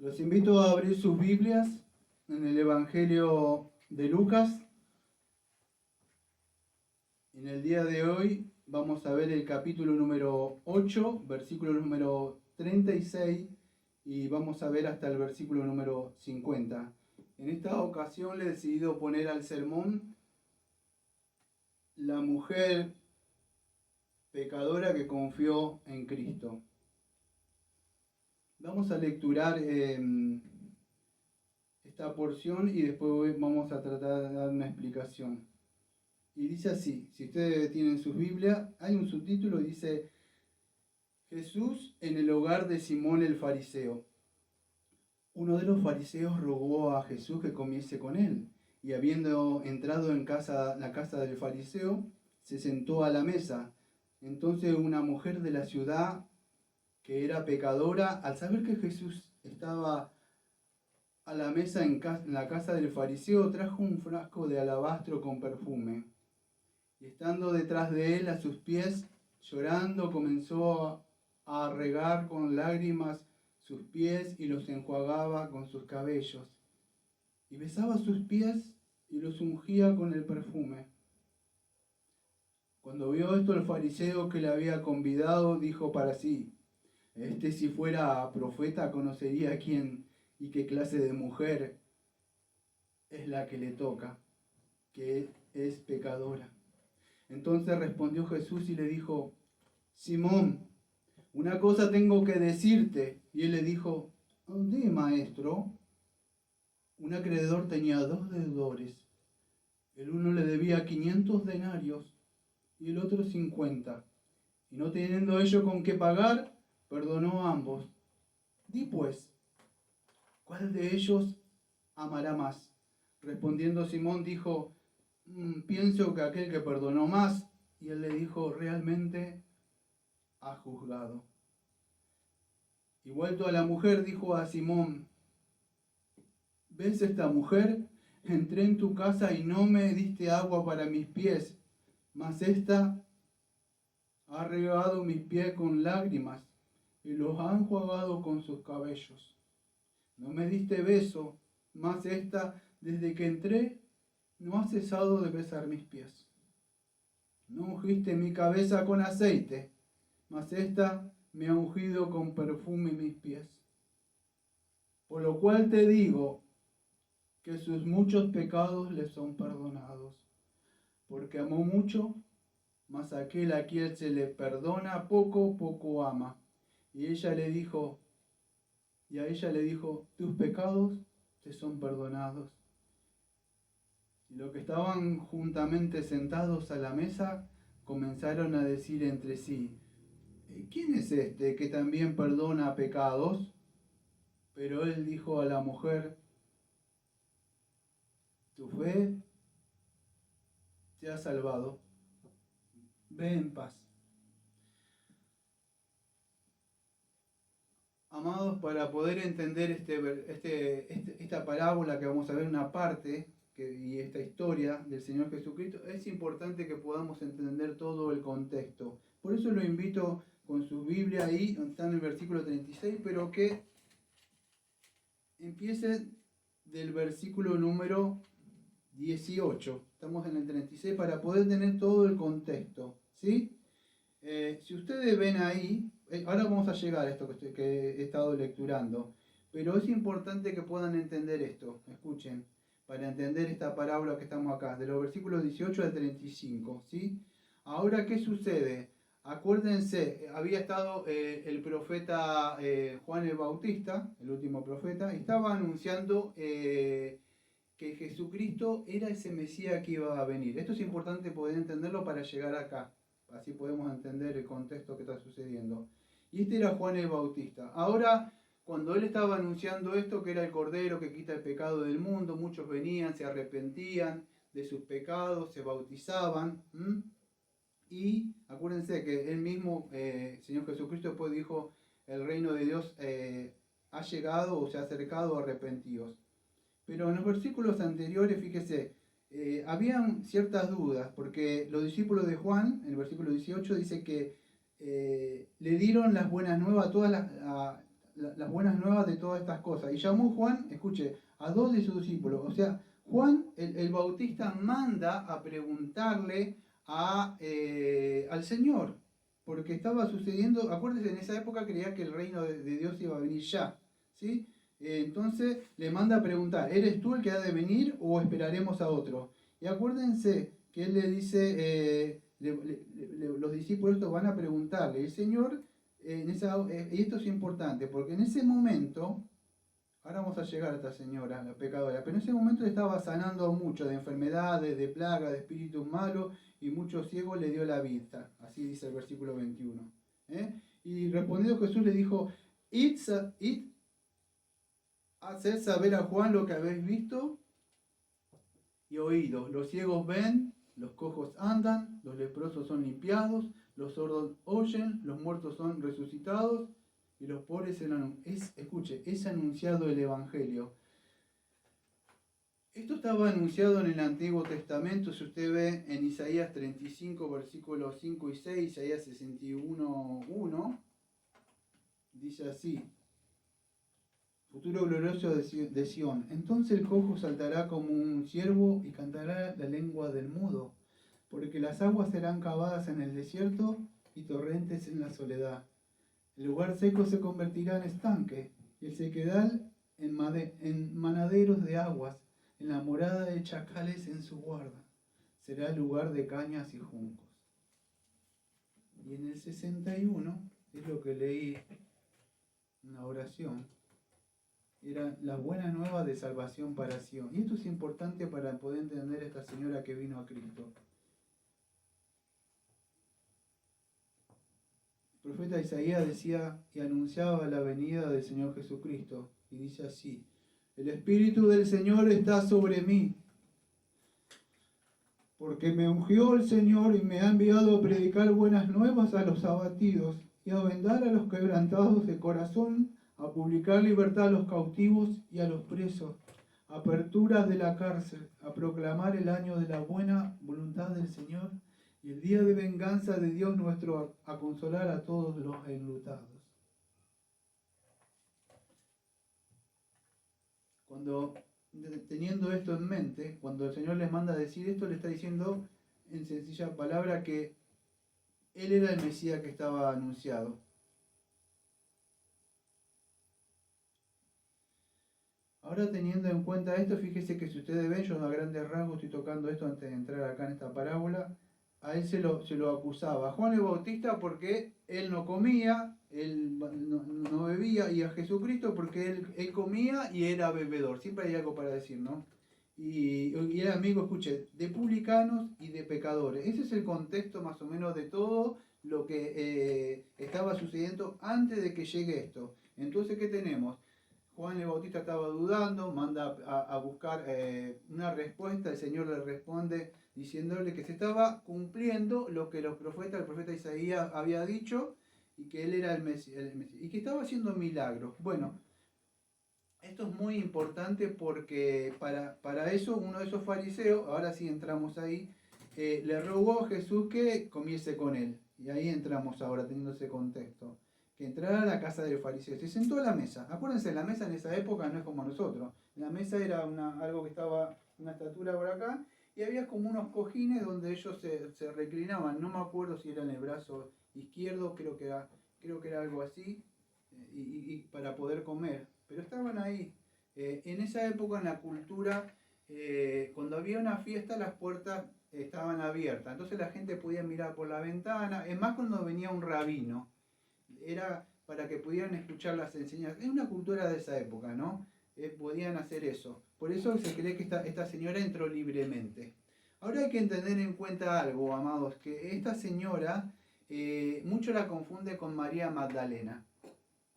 Los invito a abrir sus Biblias en el Evangelio de Lucas. En el día de hoy vamos a ver el capítulo número 8, versículo número 36 y vamos a ver hasta el versículo número 50. En esta ocasión le he decidido poner al sermón la mujer pecadora que confió en Cristo. Vamos a lecturar esta porción y después vamos a tratar de dar una explicación. Y dice así, si ustedes tienen sus Biblias, hay un subtítulo, dice Jesús en el hogar de Simón el fariseo. Uno de los fariseos rogó a Jesús que comiese con él, y habiendo entrado en la casa del fariseo, se sentó a la mesa. Entonces una mujer de la ciudad, que era pecadora, al saber que Jesús estaba a la mesa en la casa del fariseo, trajo un frasco de alabastro con perfume. Y estando detrás de él a sus pies, llorando, comenzó a regar con lágrimas sus pies y los enjuagaba con sus cabellos. Y besaba sus pies y los ungía con el perfume. Cuando vio esto el fariseo que le había convidado, dijo para sí, si fuera profeta conocería quién y qué clase de mujer es la que le toca, que es pecadora. Entonces respondió Jesús y le dijo, Simón, una cosa tengo que decirte. Y él le dijo, ¿dónde, maestro? Un acreedor tenía 2 deudores. El uno le debía 500 denarios y el otro 50. Y no teniendo ello con qué pagar, perdonó a ambos. Di pues, ¿cuál de ellos amará más? Respondiendo Simón dijo, pienso que aquel que perdonó más. Y él le dijo, realmente ha juzgado. Y vuelto a la mujer, dijo a Simón, ¿ves esta mujer? Entré en tu casa y no me diste agua para mis pies, mas ésta ha regado mis pies con lágrimas y los ha enjuagado con sus cabellos. No me diste beso, mas ésta, desde que entré, no ha cesado de besar mis pies. No ungiste mi cabeza con aceite, mas ésta me ha ungido con perfume mis pies. Por lo cual te digo que sus muchos pecados le son perdonados, porque amó mucho, mas aquel a quien se le perdona poco, poco ama. Y a ella le dijo, tus pecados te son perdonados. Y los que estaban juntamente sentados a la mesa comenzaron a decir entre sí, ¿quién es este que también perdona pecados? Pero él dijo a la mujer, tu fe te ha salvado, ve en paz. Amados, para poder entender esta parábola que vamos a ver una parte y esta historia del Señor Jesucristo, es importante que podamos entender todo el contexto. Por eso lo invito con su Biblia ahí, está en el versículo 36, pero que empiece del versículo número 18. Estamos en el 36 para poder tener todo el contexto, ¿sí? Si ustedes ven ahí, ahora vamos a llegar a esto que he estado lecturando, pero es importante que puedan entender esto, escuchen, para entender esta parábola que estamos acá, de los versículos 18 al 35, ¿sí? Ahora, ¿qué sucede? Acuérdense, había estado el profeta Juan el Bautista, el último profeta, y estaba anunciando que Jesucristo era ese Mesías que iba a venir. Esto es importante poder entenderlo para llegar acá. Así podemos entender el contexto que está sucediendo. Y este era Juan el Bautista. Ahora, cuando él estaba anunciando esto, que era el Cordero que quita el pecado del mundo, muchos venían, se arrepentían de sus pecados, se bautizaban. Y acuérdense que él mismo, Señor Jesucristo, después dijo, el reino de Dios ha llegado o se ha acercado, arrepentidos. Pero en los versículos anteriores, fíjese, habían ciertas dudas, porque los discípulos de Juan, en el versículo 18, dice que le dieron las buenas nuevas a todas las buenas nuevas de todas estas cosas. Y llamó Juan, escuche, a 2 de sus discípulos. O sea, Juan el Bautista manda a preguntarle al Señor, porque estaba sucediendo, acuérdense, en esa época creía que el reino de Dios iba a venir ya, ¿sí? Entonces le manda a preguntar, ¿eres tú el que ha de venir o esperaremos a otro? Y acuérdense que él le dice, los discípulos estos van a preguntarle, el Señor, y esto es importante, porque en ese momento, ahora vamos a llegar a esta señora, la pecadora, pero en ese momento le estaba sanando mucho de enfermedades, de plagas, de espíritus malos, y muchos ciegos le dio la vista, así dice el versículo 21. Y respondiendo Jesús le dijo, id, hacer saber a Juan lo que habéis visto y oído. Los ciegos ven, los cojos andan, los leprosos son limpiados, los sordos oyen, los muertos son resucitados y los pobres es anunciado el Evangelio. Esto estaba anunciado en el Antiguo Testamento, si usted ve en Isaías 35, versículos 5 y 6, Isaías 61, 1, dice así, futuro glorioso de Sión. Entonces el cojo saltará como un ciervo y cantará la lengua del mudo, porque las aguas serán cavadas en el desierto y torrentes en la soledad. El lugar seco se convertirá en estanque y el sequedal en manaderos de aguas, en la morada de chacales en su guarda. Será lugar de cañas y juncos. Y en el 61, es lo que leí, una oración, era la buena nueva de salvación para Sion. Y esto es importante para poder entender a esta señora que vino a Cristo. El profeta Isaías decía y anunciaba la venida del Señor Jesucristo. Y dice así, el Espíritu del Señor está sobre mí, porque me ungió el Señor y me ha enviado a predicar buenas nuevas a los abatidos y a vendar a los quebrantados de corazón, a publicar libertad a los cautivos y a los presos, apertura de la cárcel, a proclamar el año de la buena voluntad del Señor y el día de venganza de Dios nuestro, a consolar a todos los enlutados. Teniendo esto en mente, cuando el Señor les manda a decir esto, le está diciendo en sencilla palabra que Él era el Mesías que estaba anunciado. Ahora teniendo en cuenta esto, fíjese que si ustedes ven, yo a grandes rasgos estoy tocando esto antes de entrar acá en esta parábola, a él se lo acusaba. A Juan el Bautista porque él no comía, él no bebía, y a Jesucristo porque él comía y era bebedor. Siempre hay algo para decir, ¿no? Y era amigo, escuche, de publicanos y de pecadores. Ese es el contexto más o menos de todo lo que estaba sucediendo antes de que llegue esto. Entonces, ¿qué tenemos? Juan el Bautista estaba dudando, manda a buscar una respuesta, el Señor le responde diciéndole que se estaba cumpliendo lo que el profeta Isaías había dicho, y que él era el Mesías, y que estaba haciendo milagros. Bueno, esto es muy importante porque para eso uno de esos fariseos, ahora sí entramos ahí, le rogó a Jesús que comiese con él. Y ahí entramos ahora, teniendo ese contexto. Que entrara a la casa del fariseo. Se sentó a la mesa. Acuérdense, la mesa en esa época no es como nosotros. La mesa era algo que estaba una estatura por acá, y había como unos cojines donde ellos se reclinaban. No me acuerdo si era en el brazo izquierdo, creo que era algo así, y para poder comer. Pero estaban ahí. En esa época, en la cultura, cuando había una fiesta, las puertas estaban abiertas. Entonces la gente podía mirar por la ventana. Es más, cuando venía un rabino, era para que pudieran escuchar las enseñanzas. Es una cultura de esa época, ¿no? Podían hacer eso. Por eso se cree que esta señora entró libremente. Ahora hay que tener en cuenta algo, amados, que esta señora, mucho la confunde con María Magdalena,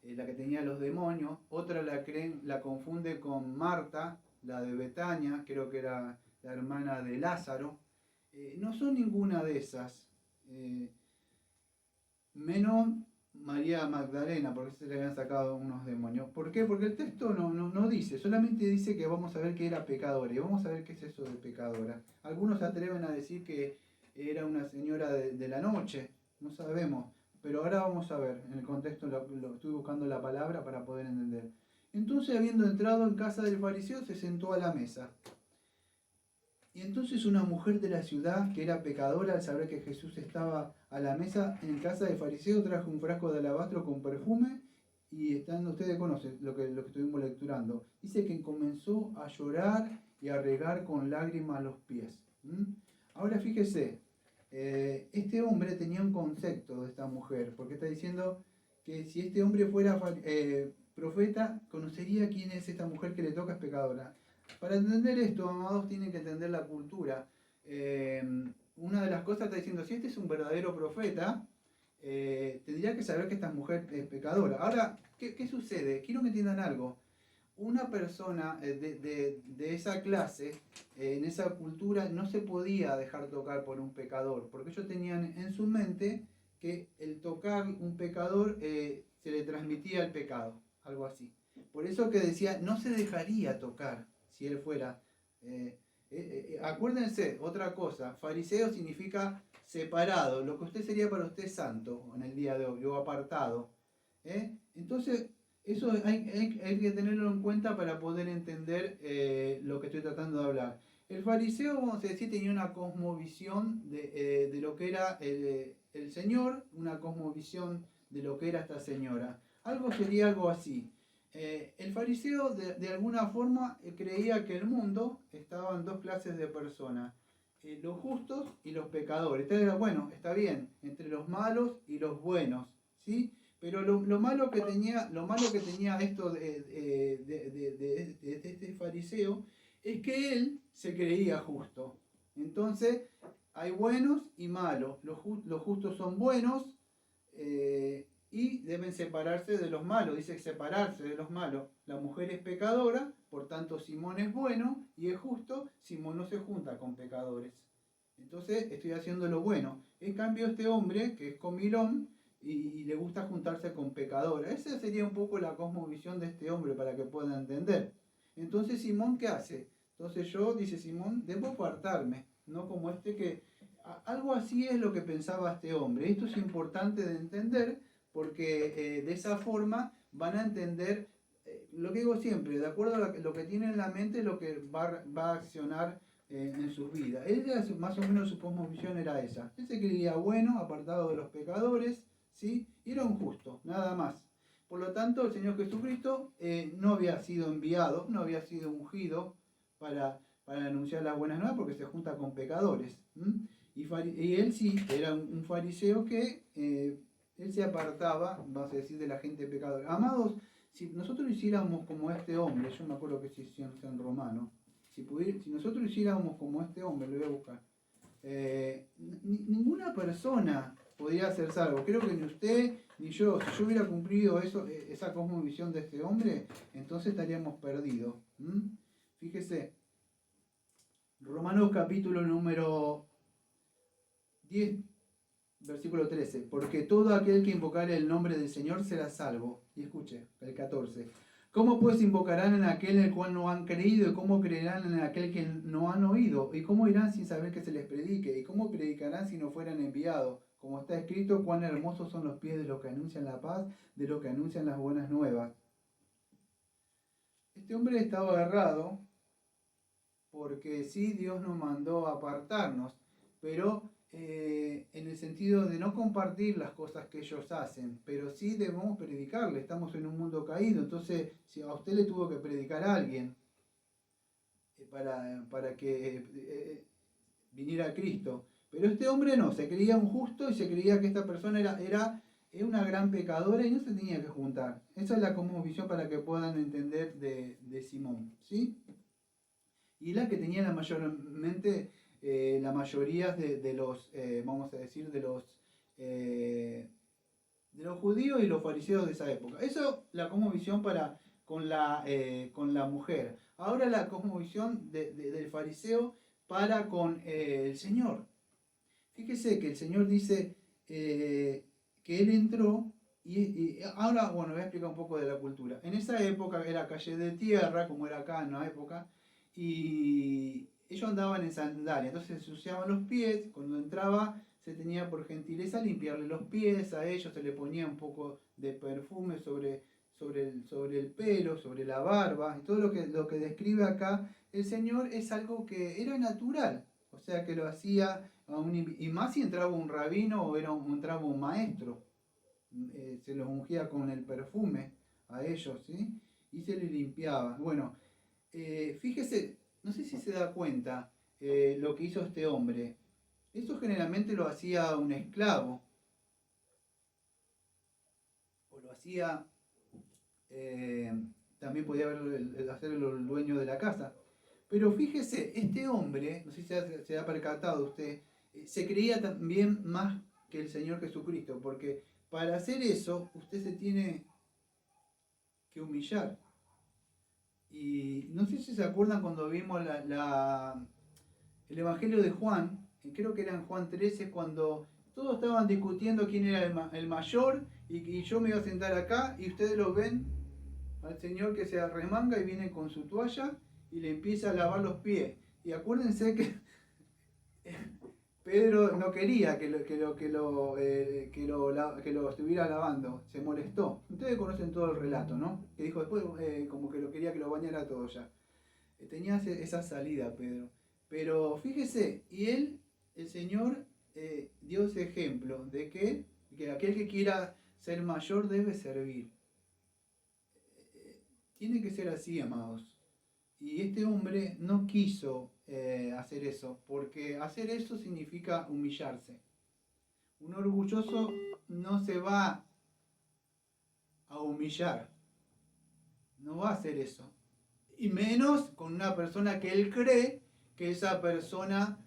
la que tenía los demonios. Otra la confunde con Marta, la de Betania, creo que era la hermana de Lázaro. No son ninguna de esas. Menos María Magdalena, porque se le habían sacado unos demonios. ¿Por qué? Porque el texto no dice, solamente dice que vamos a ver que era pecadora, y vamos a ver qué es eso de pecadora. Algunos se atreven a decir que era una señora de la noche, no sabemos, pero ahora vamos a ver, en el contexto estoy buscando la palabra para poder entender. Entonces, habiendo entrado en casa del fariseo, se sentó a la mesa. Y entonces una mujer de la ciudad, que era pecadora, al saber que Jesús estaba a la mesa en casa del fariseo, trajo un frasco de alabastro con perfume, y ustedes conocen lo que estuvimos lecturando. Dice que comenzó a llorar y a regar con lágrimas los pies. Ahora fíjese, este hombre tenía un concepto de esta mujer, porque está diciendo que si este hombre fuera profeta, conocería quién es esta mujer que le toca, es pecadora. Para entender esto, amados, tienen que entender la cultura. Una de las cosas está diciendo, si este es un verdadero profeta, tendría que saber que esta mujer es pecadora. Ahora, ¿qué sucede? Quiero que entiendan algo. Una persona de esa clase, en esa cultura, no se podía dejar tocar por un pecador, porque ellos tenían en su mente que el tocar un pecador se le transmitía el pecado, algo así. Por eso que decía, no se dejaría tocar si él fuera. Acuérdense, otra cosa, fariseo significa separado, lo que usted sería para usted santo en el día de hoy, o apartado. Entonces, eso hay que tenerlo en cuenta para poder entender lo que estoy tratando de hablar. El fariseo, vamos a decir, tenía una cosmovisión de lo que era el Señor, una cosmovisión de lo que era esta señora. Algo sería algo así. El fariseo de alguna forma creía que el mundo estaba en dos clases de personas, los justos y los pecadores. Entonces, bueno, está bien, entre los malos y los buenos, ¿sí? Pero lo malo que tenía esto de este fariseo es que él se creía justo. Entonces, hay buenos y malos. Los justos son buenos, y deben separarse de los malos. Dice separarse de los malos. La mujer es pecadora, por tanto Simón es bueno y es justo. Simón no se junta con pecadores. Entonces estoy haciendo lo bueno. En cambio este hombre, que es comilón, y le gusta juntarse con pecadores. Esa sería un poco la cosmovisión de este hombre para que puedan entender. Entonces Simón, ¿qué hace? Entonces yo, dice Simón, debo apartarme, no como este que... Algo así es lo que pensaba este hombre. Esto es importante de entender porque de esa forma van a entender lo que digo siempre, de acuerdo a lo que tiene en la mente, lo que va a accionar en sus vidas. Él más o menos su cosmovisión era esa. Él se creía bueno, apartado de los pecadores, ¿sí? Y era un justo, nada más. Por lo tanto, el Señor Jesucristo no había sido enviado, no había sido ungido para anunciar las buenas nuevas porque se junta con pecadores. Y él sí, era un fariseo que él se apartaba, vamos a decir, de la gente pecadora. Amados, si nosotros hiciéramos como este hombre, yo me acuerdo que si en Romano, si nosotros hiciéramos como este hombre, lo voy a buscar, ninguna persona podría ser salvo. Creo que ni usted ni yo, si yo hubiera cumplido esa cosmovisión de este hombre, entonces estaríamos perdidos. Fíjese, Romanos capítulo número 10, versículo 13, porque todo aquel que invocare el nombre del Señor será salvo. Y escuche, el 14. ¿Cómo pues invocarán en aquel en el cual no han creído? ¿Y cómo creerán en aquel que no han oído? ¿Y cómo irán sin saber que se les predique? ¿Y cómo predicarán si no fueran enviados? Como está escrito, cuán hermosos son los pies de los que anuncian la paz, de los que anuncian las buenas nuevas. Este hombre estaba agarrado porque sí, Dios nos mandó a apartarnos, pero en el sentido de no compartir las cosas que ellos hacen, pero sí debemos predicarle. Estamos en un mundo caído, entonces si a usted le tuvo que predicar a alguien para que viniera a Cristo, pero este hombre no, se creía un justo y se creía que esta persona era una gran pecadora y no se tenía que juntar. Esa es la cosmovisión para que puedan entender de Simón, ¿sí? Y la que tenía la mayoría de los, vamos a decir, de los judíos y los fariseos de esa época. Eso la cosmovisión con la mujer. Ahora la cosmovisión del fariseo para con el Señor. Fíjese que el Señor dice que Él entró y ahora, bueno, voy a explicar un poco de la cultura. En esa época era calle de tierra, como era acá en la época, y ellos andaban en sandalia, entonces se ensuciaban los pies, cuando entraba se tenía por gentileza limpiarle los pies a ellos, se le ponía un poco de perfume sobre el pelo, sobre la barba, y todo lo que describe acá el Señor es algo que era natural, o sea que lo hacía, y más si entraba un rabino o entraba un maestro, se los ungía con el perfume a ellos, ¿sí? Y se les limpiaba. Bueno, fíjese, no sé si se da cuenta lo que hizo este hombre. Eso generalmente lo hacía un esclavo, o lo hacía, eh, también podía hacerlo el dueño de la casa. Pero fíjese, este hombre, no sé si se ha percatado usted, se creía también más que el Señor Jesucristo, porque para hacer eso usted se tiene que humillar. Y no sé si se acuerdan cuando vimos el Evangelio de Juan, creo que era en Juan 13, cuando todos estaban discutiendo quién era el mayor y yo me iba a sentar acá y ustedes lo ven al Señor que se arremanga y viene con su toalla y le empieza a lavar los pies. Y acuérdense que Pedro no quería que lo estuviera lavando, se molestó. Ustedes conocen todo el relato, ¿no? Que dijo después como que lo quería que lo bañara todo ya. Tenía esa salida, Pedro. Pero fíjese, y el Señor, dio ese ejemplo de que aquel que quiera ser mayor debe servir. Tiene que ser así, amados. Y este hombre no quiso hacer eso, porque hacer eso significa humillarse. Un orgulloso no se va a humillar, no va a hacer eso. Y menos con una persona que él cree que esa persona,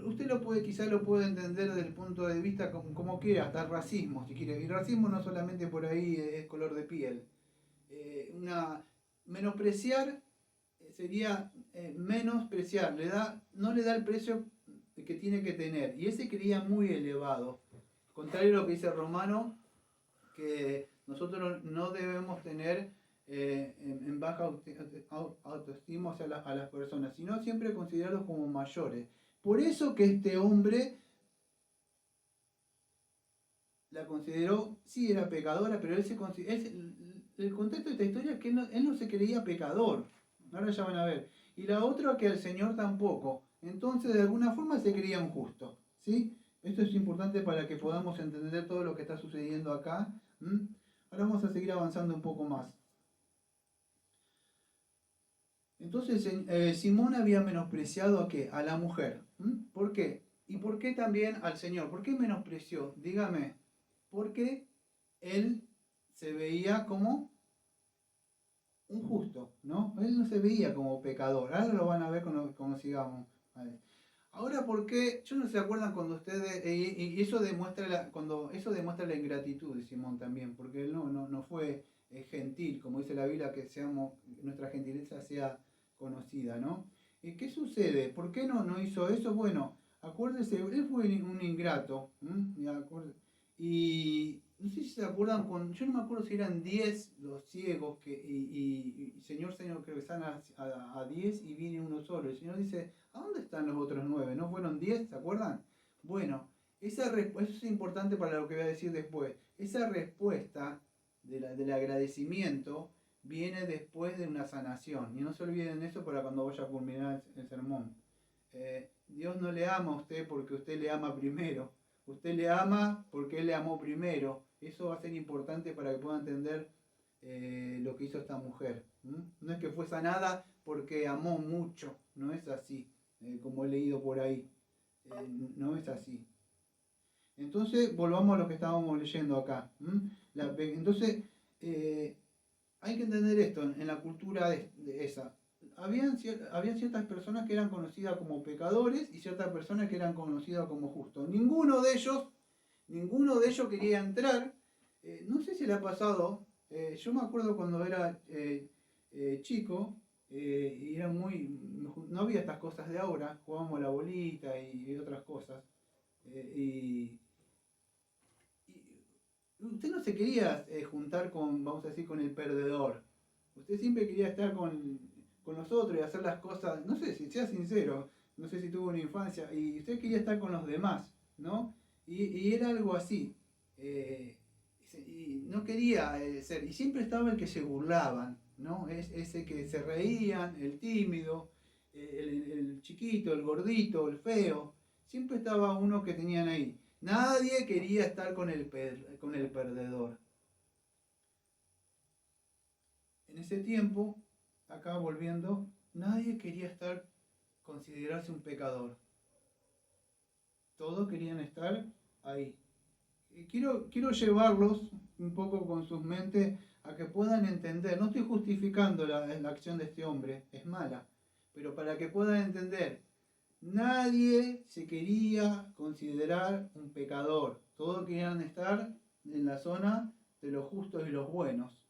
usted quizás lo puede entender desde el punto de vista como quiera, hasta el racismo, si quiere. Y el racismo no solamente por ahí es color de piel. Menospreciar sería menospreciar, no le da el precio que tiene que tener. Y ese creía muy elevado. Contrario a lo que dice Romano, que nosotros no debemos tener en baja autoestima a las personas, sino siempre considerarlos como mayores. Por eso que este hombre la consideró, sí era pecadora, pero el contexto de esta historia es que él no se creía pecador. Ahora ya van a ver. Y la otra que el Señor tampoco. Entonces de alguna forma se creía un justo. ¿Sí? Esto es importante para que podamos entender todo lo que está sucediendo acá. Ahora vamos a seguir avanzando un poco más. Entonces Simón había menospreciado ¿a qué? A la mujer. ¿Por qué? ¿Y por qué también al Señor? ¿Por qué menospreció? Dígame. Porque él se veía como un justo, ¿no? Él no se veía como pecador. Ahora lo van a ver cuando sigamos. Vale. Ahora, ¿por qué? Yo no se acuerdan cuando ustedes, y eso demuestra eso demuestra la ingratitud de Simón también, porque él no fue gentil, como dice la Biblia, que nuestra gentileza sea conocida, ¿no? ¿Y qué sucede? ¿Por qué no hizo eso? Bueno, acuérdense, él fue un ingrato, y no sé si se acuerdan, yo no me acuerdo si eran 10 los ciegos y Señor, creo que están a 10 y viene uno solo. El Señor dice, ¿a dónde están los otros 9? ¿No fueron 10? ¿Se acuerdan? Bueno, eso es importante para lo que voy a decir después. Esa respuesta del agradecimiento viene después de una sanación. Y no se olviden eso para cuando vaya a culminar el sermón. Dios no le ama a usted porque usted le ama primero. Usted le ama porque Él le amó primero. Eso va a ser importante para que pueda entender lo que hizo esta mujer. No es que fue sanada porque amó mucho. No es así, como he leído por ahí. No es así. Entonces, volvamos a lo que estábamos leyendo acá. Entonces, hay que entender esto en la cultura de esa. Habían ciertas personas que eran conocidas como pecadores y ciertas personas que eran conocidas como justos. Ninguno de ellos quería entrar. No sé si le ha pasado. Yo me acuerdo cuando era chico y era no había estas cosas de ahora. Jugábamos a la bolita y otras cosas. Y usted no se quería juntar vamos a decir, con el perdedor. Usted siempre quería estar con nosotros y hacer las cosas, no sé si sea sincero, no sé si tuvo una infancia, y usted quería estar con los demás. ¿no? Y era algo así. Y no quería ser, y siempre estaba el que se burlaban, ¿no? Ese que se reían, el tímido, el chiquito, el gordito, el feo. Siempre estaba uno que tenían ahí. Nadie quería estar con el perdedor. En ese tiempo, acá volviendo, nadie quería considerarse un pecador. Todos querían estar ahí. Quiero llevarlos un poco con sus mentes a que puedan entender. No estoy justificando la acción de este hombre, es mala, pero para que puedan entender, nadie se quería considerar un pecador. Todos querían estar en la zona de los justos y los buenos.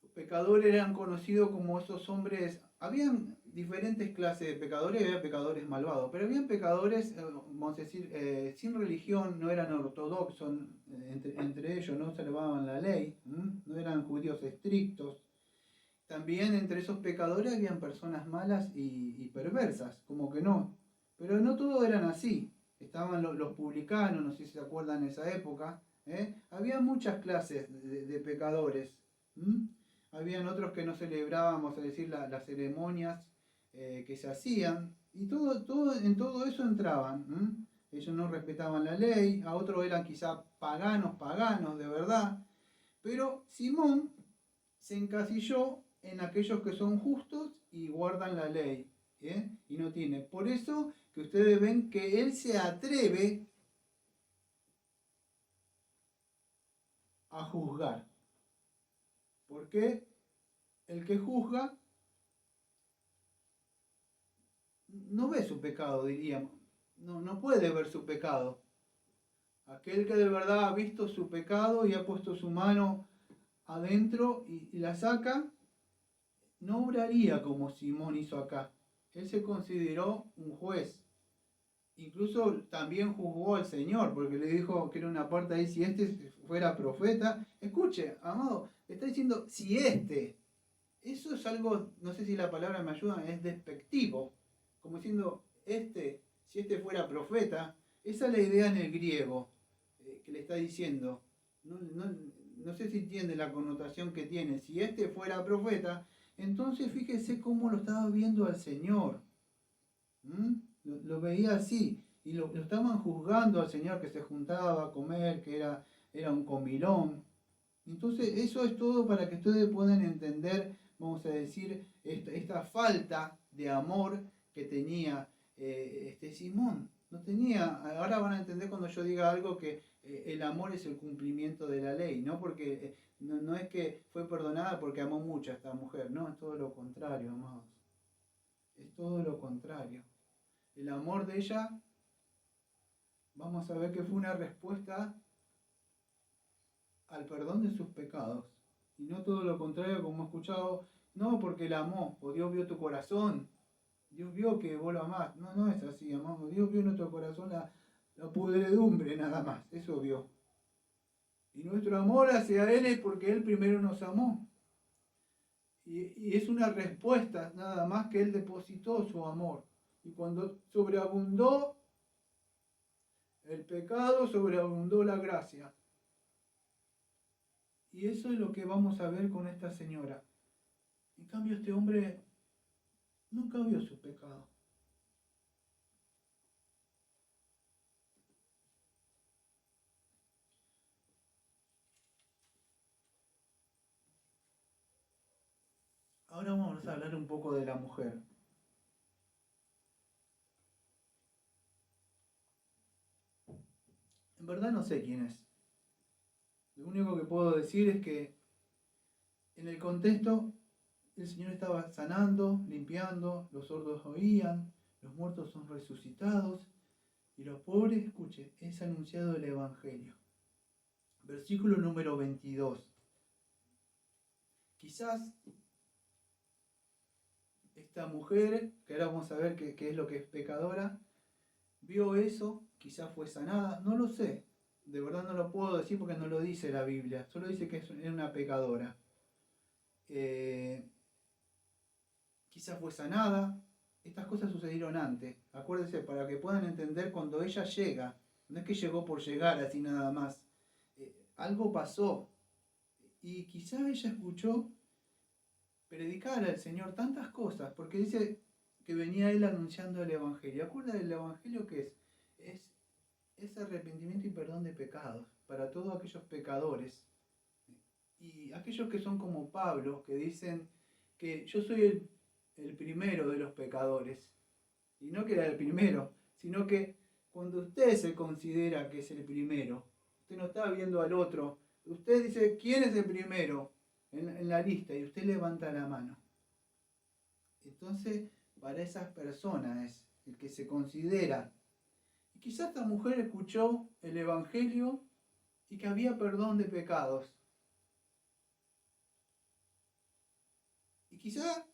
Los pecadores eran conocidos como esos hombres. Habían diferentes clases de pecadores, había pecadores malvados, pero habían pecadores, vamos a decir, sin religión, no eran ortodoxos, entre ellos no observaban la ley, no eran judíos estrictos. También entre esos pecadores habían personas malas y perversas, como que no. Pero no todos eran así. Estaban los publicanos, no sé si se acuerdan de esa época. Había muchas clases de pecadores. Habían otros que no celebraban, vamos a decir, las ceremonias que se hacían. Y en todo eso entraban. Ellos no respetaban la ley. A otros eran quizá paganos de verdad. Pero Simón se encasilló en aquellos que son justos y guardan la ley. Y no tiene. Por eso que ustedes ven que él se atreve a juzgar. Porque el que juzga no ve su pecado, diríamos. No puede ver su pecado. Aquel que de verdad ha visto su pecado y ha puesto su mano adentro y la saca, no obraría como Simón hizo acá. Él se consideró un juez. Incluso también juzgó al Señor, porque le dijo que era una parte ahí, si este fuera profeta. Escuche, amado, está diciendo, si este. Eso es algo, no sé si la palabra me ayuda, es despectivo. Como diciendo, si este fuera profeta, esa es la idea en el griego que le está diciendo. No sé si entiende la connotación que tiene. Si este fuera profeta, entonces fíjese cómo lo estaba viendo al Señor. Lo veía así. Y lo estaban juzgando al Señor que se juntaba a comer, que era un comilón. Entonces eso es todo para que ustedes puedan entender, vamos a decir, esta falta de amor que tenía este Simón. No tenía, ahora van a entender cuando yo diga algo que el amor es el cumplimiento de la ley, ¿no? Porque no es que fue perdonada porque amó mucho a esta mujer, no, es todo lo contrario, amados. Es todo lo contrario. El amor de ella, vamos a ver que fue una respuesta al perdón de sus pecados. Y no todo lo contrario, como he escuchado, no porque la amó, o Dios vio tu corazón, Dios vio que vos lo amás. No es así, amado. Dios vio en nuestro corazón la pudredumbre nada más, eso vio. Y nuestro amor hacia Él es porque Él primero nos amó. Y es una respuesta nada más que Él depositó su amor. Y cuando sobreabundó el pecado, sobreabundó la gracia. Y eso es lo que vamos a ver con esta señora. En cambio, este hombre nunca vio su pecado. Ahora vamos a hablar un poco de la mujer. En verdad no sé quién es. Lo único que puedo decir es que en el contexto el Señor estaba sanando, limpiando, los sordos oían, los muertos son resucitados y los pobres, escuche, es anunciado el Evangelio. Versículo número 22. Quizás esta mujer, que ahora vamos a ver qué es lo que es pecadora, vio eso, quizás fue sanada, no lo sé. De verdad no lo puedo decir porque no lo dice la Biblia, solo dice que es una pecadora. Quizás fue sanada, estas cosas sucedieron antes. Acuérdense, para que puedan entender cuando ella llega, no es que llegó por llegar así nada más. Algo pasó. Y quizá ella escuchó predicar al Señor tantas cosas, porque dice que venía él anunciando el Evangelio. ¿Acuerdan del Evangelio qué es? Es arrepentimiento y perdón de pecados para todos aquellos pecadores. Y aquellos que son como Pablo, que dicen que yo soy el primero de los pecadores. Y no que era el primero, sino que cuando usted se considera que es el primero, usted no está viendo al otro, usted dice, ¿quién es el primero en la lista? Y usted levanta la mano. Entonces, para esas personas es el que se considera. Y quizás esta mujer escuchó el Evangelio y que había perdón de pecados. Y quizá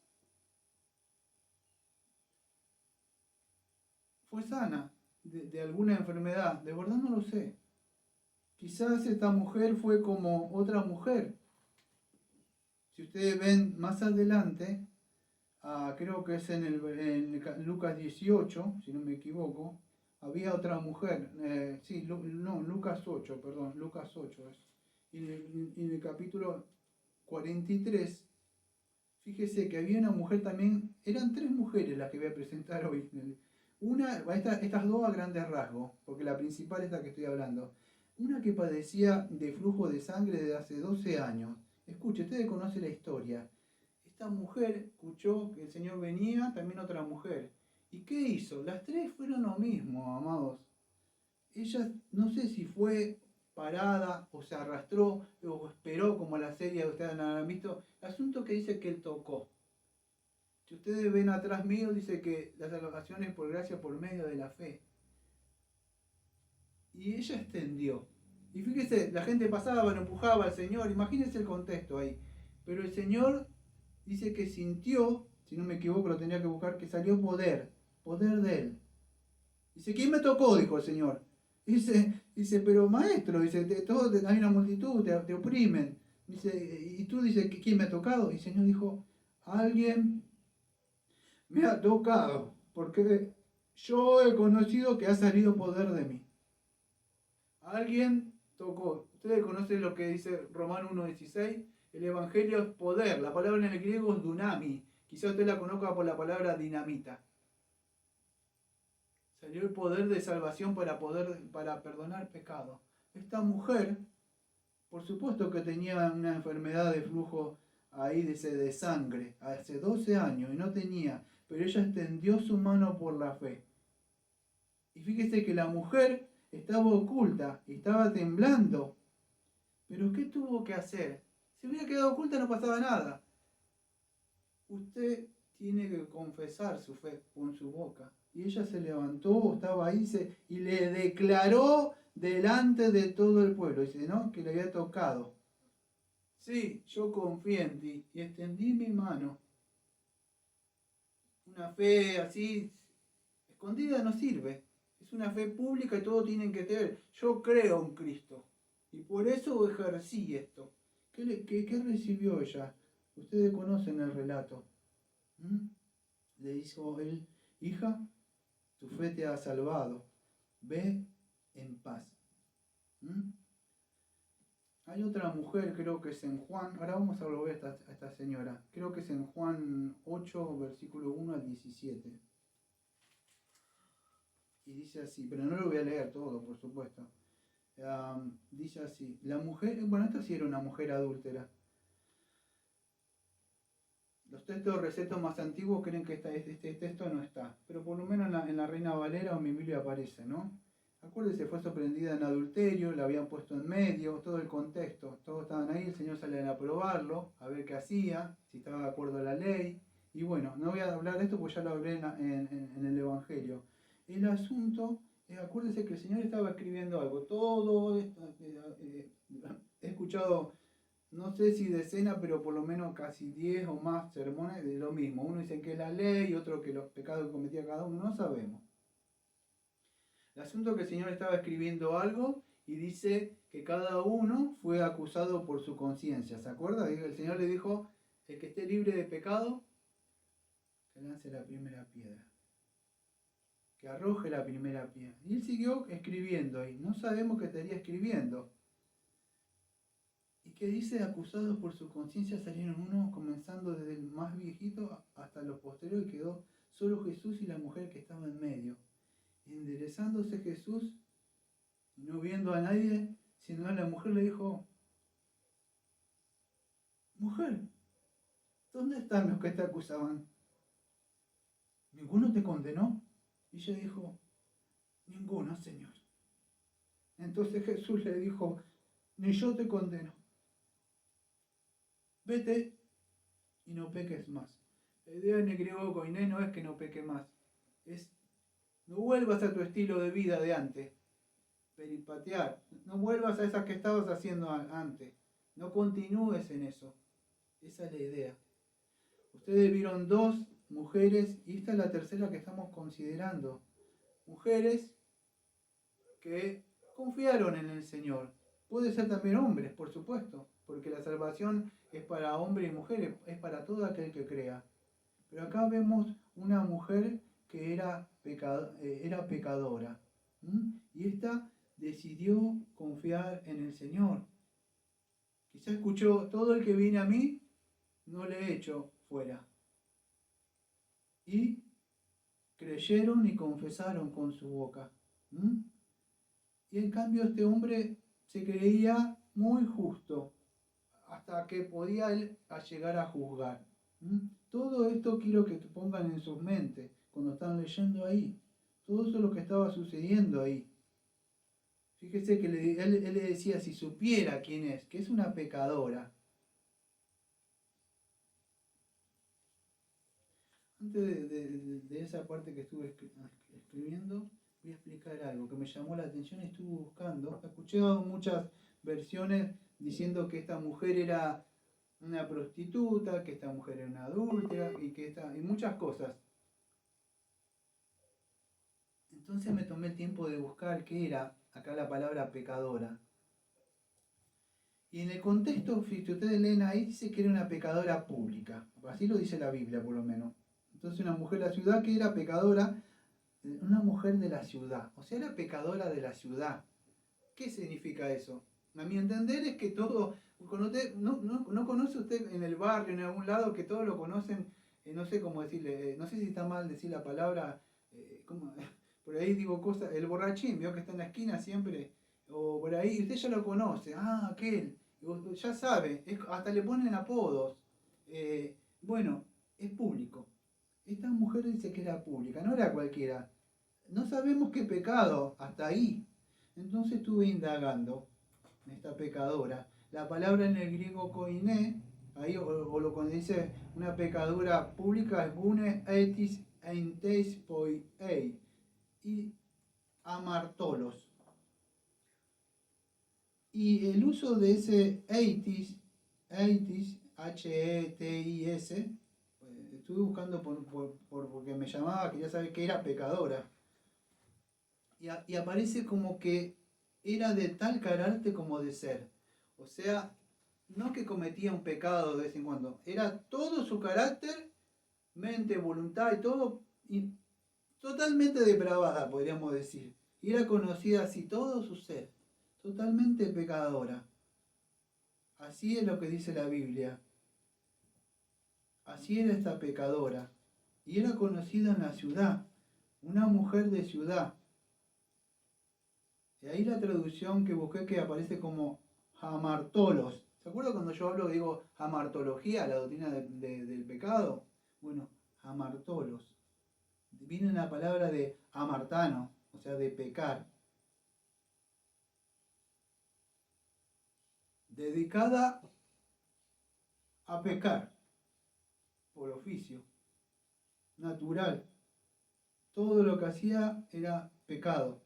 fue sana de alguna enfermedad, de verdad no lo sé. Quizás esta mujer fue como otra mujer. Si ustedes ven más adelante, creo que es en Lucas 18, si no me equivoco, había otra mujer, Lucas 8, perdón, Lucas 8 es. Y en el capítulo 43, fíjese que había una mujer también, eran tres mujeres las que voy a presentar hoy. Estas dos a grandes rasgos, porque la principal es la que estoy hablando. Una que padecía de flujo de sangre desde hace 12 años. Escuche, ustedes conocen la historia. Esta mujer escuchó que el Señor venía, también otra mujer. ¿Y qué hizo? Las tres fueron lo mismo, amados. Ella, no sé si fue parada o se arrastró o esperó como la serie que ustedes han visto. El asunto que dice que él tocó. Si ustedes ven atrás mío, dice que la salvación es por gracia por medio de la fe. Y ella extendió. Y fíjese, la gente pasaba, lo empujaba al Señor. Imagínense el contexto ahí. Pero el Señor dice que sintió, si no me equivoco, lo tenía que buscar, que salió poder de él. Dice, ¿quién me tocó? Dijo el Señor. Dice, pero maestro, dice, hay una multitud, te oprimen. Dice, y tú dices, ¿quién me ha tocado? Y el Señor dijo, alguien me ha tocado, porque yo he conocido que ha salido poder de mí. Alguien tocó. Ustedes conocen lo que dice Romano 1:16. El Evangelio es poder. La palabra en el griego es dunami. Quizá usted la conozca por la palabra dinamita. Salió el poder de salvación para perdonar pecado. Esta mujer, por supuesto que tenía una enfermedad de flujo ahí de sangre, hace 12 años y no tenía, pero ella extendió su mano por la fe. Y fíjese que la mujer estaba oculta y estaba temblando. Pero ¿qué tuvo que hacer? Si hubiera quedado oculta no pasaba nada. Usted tiene que confesar su fe con su boca. Y ella se levantó, estaba ahí y le declaró delante de todo el pueblo. Dice, ¿no? Que le había tocado. Sí, yo confié en ti y extendí mi mano. Una fe así, escondida no sirve. Es una fe pública y todos tienen que tener. Yo creo en Cristo. Y por eso ejercí esto. ¿Qué recibió ella? Ustedes conocen el relato. Le dijo él, hija, tu fe te ha salvado. Ve en paz. Hay otra mujer, creo que es en Juan. Ahora vamos a volver a esta señora. Creo que es en Juan 8, versículo 1 al 17. Y dice así, pero no lo voy a leer todo, por supuesto. Dice así, la mujer, bueno, esta sí era una mujer adúltera. Los textos recetos más antiguos creen que este texto no está, pero por lo menos en la Reina Valera o en mi Biblia aparece, ¿no? Acuérdese, fue sorprendida en adulterio, la habían puesto en medio, todo el contexto, todos estaban ahí, el Señor sale a probarlo, a ver qué hacía, si estaba de acuerdo a la ley, y bueno, no voy a hablar de esto porque ya lo hablé en el Evangelio. El asunto, acuérdese que el Señor estaba escribiendo algo, todo esto, he escuchado, no sé si decenas, pero por lo menos casi 10 o más sermones de lo mismo. Uno dice que es la ley, otro que los pecados que cometía cada uno, no sabemos. El asunto es que el Señor estaba escribiendo algo y dice que cada uno fue acusado por su conciencia. ¿Se acuerda? El Señor le dijo, el que esté libre de pecado, que lance la primera piedra, que arroje la primera piedra. Y él siguió escribiendo ahí, no sabemos qué estaría escribiendo. Y que dice, acusados por su conciencia salieron uno, comenzando desde el más viejito hasta los posteriores, y quedó solo Jesús y la mujer que estaba en medio. Y enderezándose Jesús, no viendo a nadie, sino a la mujer, le dijo, mujer, ¿dónde están los que te acusaban? ¿Ninguno te condenó? Y ella dijo, ninguno, Señor. Entonces Jesús le dijo, ni yo te condeno. Vete y no peques más. La idea en el griego koiné no es que no peque más, es no vuelvas a tu estilo de vida de antes, peripatear, no vuelvas a esas que estabas haciendo antes, no continúes en eso. Esa es la idea. Ustedes vieron dos mujeres y esta es la tercera que estamos considerando. Mujeres que confiaron en el Señor. Puede ser también hombres, por supuesto, porque la salvación es para hombres y mujeres, es para todo aquel que crea. Pero acá vemos una mujer que era pecadora. Y esta decidió confiar en el Señor. Quizá escuchó, todo el que viene a mí, no le echo fuera. Y creyeron y confesaron con su boca. Y en cambio este hombre se creía muy justo, hasta que podía él llegar a juzgar. Todo esto quiero que pongan en sus mentes cuando están leyendo ahí. Todo eso es lo que estaba sucediendo ahí. Fíjese que él le decía, si supiera quién es, que es una pecadora. Antes de esa parte que estuve escribiendo, voy a explicar algo que me llamó la atención y estuve buscando. He escuchado muchas versiones diciendo que esta mujer era una prostituta, que esta mujer era una adúltera y muchas cosas. Entonces me tomé el tiempo de buscar qué era acá la palabra pecadora. Y en el contexto, si ustedes leen ahí, dice que era una pecadora pública. Así lo dice la Biblia, por lo menos. Entonces una mujer de la ciudad que era pecadora, una mujer de la ciudad. O sea, era pecadora de la ciudad. ¿Qué significa eso? A mi entender es que todo, no conoce usted en el barrio, en algún lado, que todos lo conocen, no sé cómo decirle, no sé si está mal decir la palabra, por ahí digo cosas, el borrachín, veo que está en la esquina siempre, o por ahí, usted ya lo conoce, aquel, ya sabe, hasta le ponen apodos. Bueno, es público. Esta mujer dice que era pública, no era cualquiera. No sabemos qué pecado, hasta ahí. Entonces estuve indagando esta pecadora. La palabra en el griego koiné, ahí o lo cuando dice una pecadora pública es gune etis einteis poi ei y amartolos. Y el uso de ese eitis, H-E-T-I-S, estuve buscando porque me llamaba, quería saber que era pecadora. Y aparece como que era de tal carácter como de ser. O sea, no que cometía un pecado de vez en cuando, era todo su carácter, mente, voluntad y todo, y totalmente depravada, podríamos decir. Y era conocida así, todo su ser, totalmente pecadora. Así es lo que dice la Biblia. Así era esta pecadora. Y era conocida en la ciudad, una mujer de ciudad. Y ahí la traducción que busqué que aparece como hamartolos. ¿Se acuerdan cuando yo hablo, digo, hamartología, la doctrina del pecado? Bueno, hamartolos. Viene la palabra de hamartano, o sea, de pecar. Dedicada a pecar, por oficio, natural. Todo lo que hacía era pecado.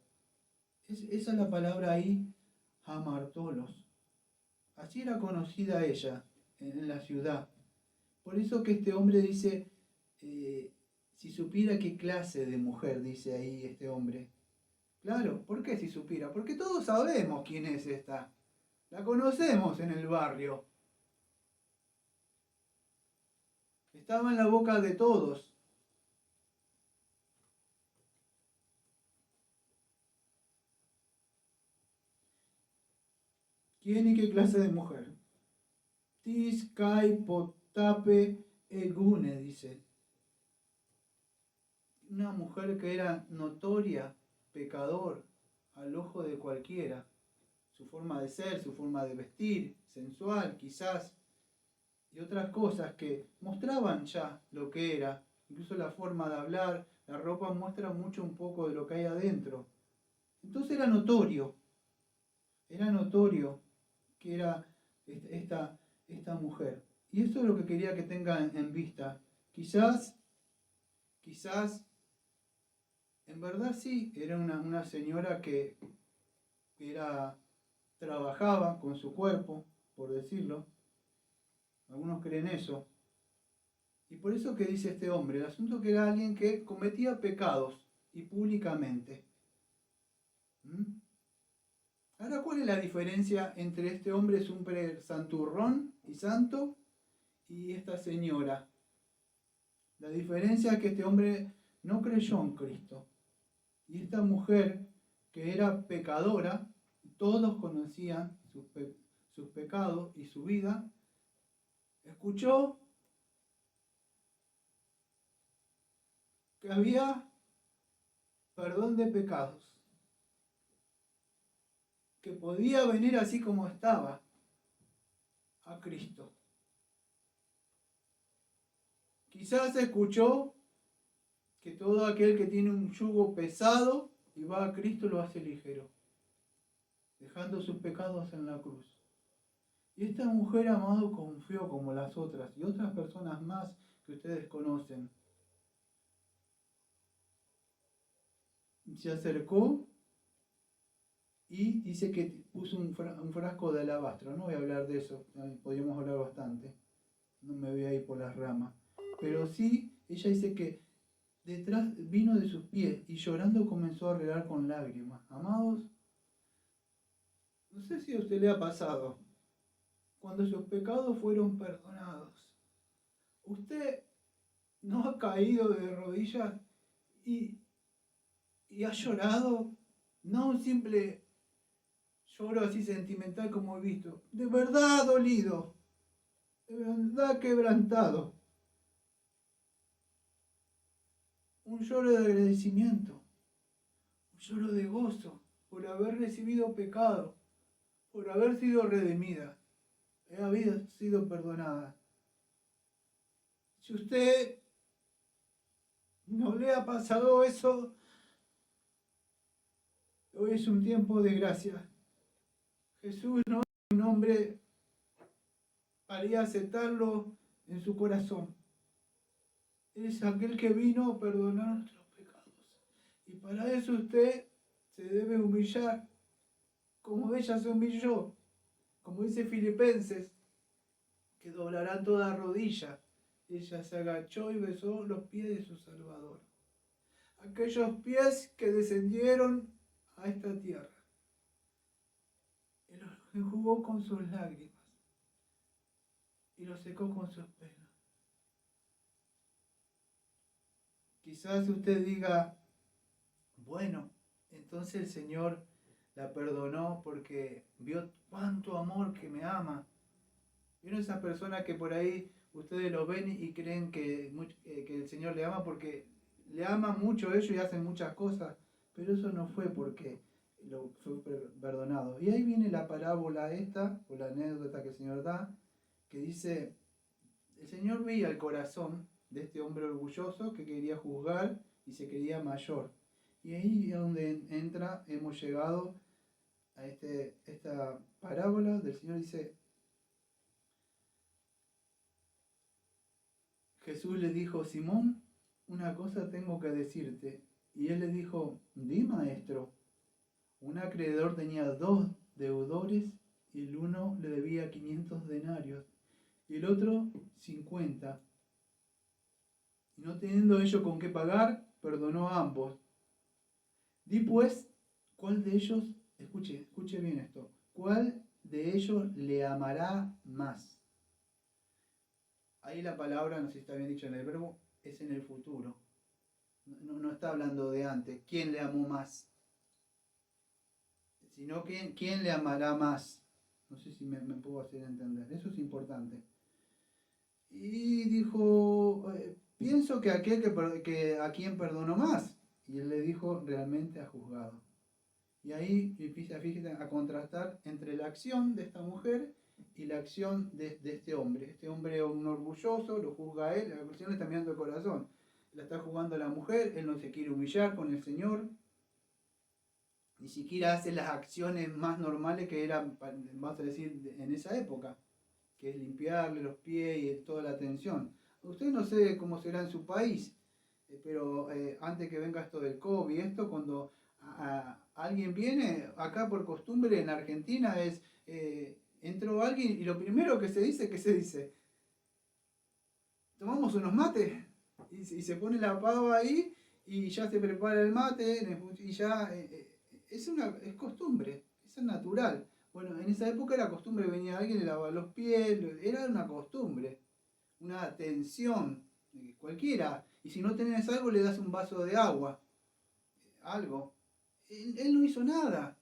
Esa es la palabra ahí, hamartolos. Así era conocida ella en la ciudad. Por eso que este hombre dice, si supiera qué clase de mujer, dice ahí este hombre. Claro, ¿por qué si supiera? Porque todos sabemos quién es esta. La conocemos en el barrio. Estaba en la boca de todos. ¿Quién y qué clase de mujer? Tis kai potape egune, dice. Una mujer que era notoria, pecador, al ojo de cualquiera. Su forma de ser, su forma de vestir, sensual quizás, y otras cosas que mostraban ya lo que era. Incluso la forma de hablar, la ropa muestra mucho un poco de lo que hay adentro. Entonces era notorio que era esta mujer. Y eso es lo que quería que tengan en vista. Quizás, en verdad sí, era una señora que trabajaba con su cuerpo, por decirlo. Algunos creen eso. Y por eso que dice este hombre, el asunto que era alguien que cometía pecados y públicamente. ¿Mm? Ahora, ¿cuál es la diferencia entre este hombre súper santurrón y santo y esta señora? La diferencia es que este hombre no creyó en Cristo. Y esta mujer, que era pecadora, todos conocían sus pecados y su vida, escuchó que había perdón de pecados, que podía venir así como estaba a Cristo. Quizás escuchó que todo aquel que tiene un yugo pesado y va a Cristo lo hace ligero, dejando sus pecados en la cruz. Y esta mujer, amado, confió como las otras y otras personas más que ustedes conocen. Se acercó y dice que puso un frasco de alabastro. No voy a hablar de eso, podríamos hablar bastante. No me voy a ir por las ramas. Pero sí, ella dice que detrás vino de sus pies y llorando comenzó a regar con lágrimas. Amados, no sé si a usted le ha pasado, cuando sus pecados fueron perdonados, usted no ha caído de rodillas y ha llorado, no un simple lloro así sentimental como he visto, de verdad dolido, de verdad quebrantado, un lloro de agradecimiento, un lloro de gozo por haber recibido pecado, por haber sido redimida, haber sido perdonada. Si usted no le ha pasado eso, hoy es un tiempo de gracia. Jesús no es un hombre para aceptarlo en su corazón. Es aquel que vino a perdonar nuestros pecados. Y para eso usted se debe humillar, como ella se humilló, como dice Filipenses, que doblará toda rodilla. Ella se agachó y besó los pies de su Salvador. Aquellos pies que descendieron a esta tierra. Y los enjugó con sus lágrimas. Y los secó con sus penas. Quizás usted diga, bueno, entonces el Señor la perdonó porque vio cuánto amor que me ama. ¿Vieron esas personas que por ahí ustedes lo ven y creen que el Señor le ama porque le ama mucho a ellos y hacen muchas cosas? Pero eso no fue porque lo fue perdonado. Y ahí viene la parábola esta, o la anécdota que el Señor da, que dice, el Señor veía el corazón de este hombre orgulloso que quería juzgar y se quería mayor. Y ahí es donde hemos llegado a esta parábola del Señor. Dice, Jesús le dijo, Simón, una cosa tengo que decirte. Y él le dijo, di maestro. Un acreedor tenía 2 deudores y el uno le debía 500 denarios y el otro 50. Y no teniendo ellos con qué pagar, perdonó a ambos. Di pues, ¿cuál de ellos, escuche bien esto, cuál de ellos le amará más? Ahí la palabra, no sé si está bien dicho en el verbo, es en el futuro. No está hablando de antes, ¿quién le amó más? Sino quién le amará más. No sé si me puedo hacer entender. Eso es importante. Y dijo, pienso que aquel que a quien perdono más. Y él le dijo, realmente ha juzgado. Y ahí empieza, fíjate, a contrastar entre la acción de esta mujer y la acción de este hombre. Este hombre es un orgulloso, lo juzga a él, la cuestión le está mirando el corazón. La está jugando a la mujer, él no se quiere humillar con el Señor, ni siquiera hace las acciones más normales que eran, vamos a decir, en esa época, que es limpiarle los pies y toda la atención. Usted no sé cómo será en su país, pero antes que venga esto del COVID, esto cuando alguien viene, acá por costumbre en Argentina es, entró alguien y lo primero que se dice, ¿qué se dice? Tomamos unos mates y se pone la pava ahí y ya se prepara el mate y ya es costumbre, es natural. Bueno, en esa época era costumbre, venía alguien, le lavaba los pies, era una costumbre, una atención, cualquiera. Y si no tenés algo, le das un vaso de agua, algo. Él no hizo nada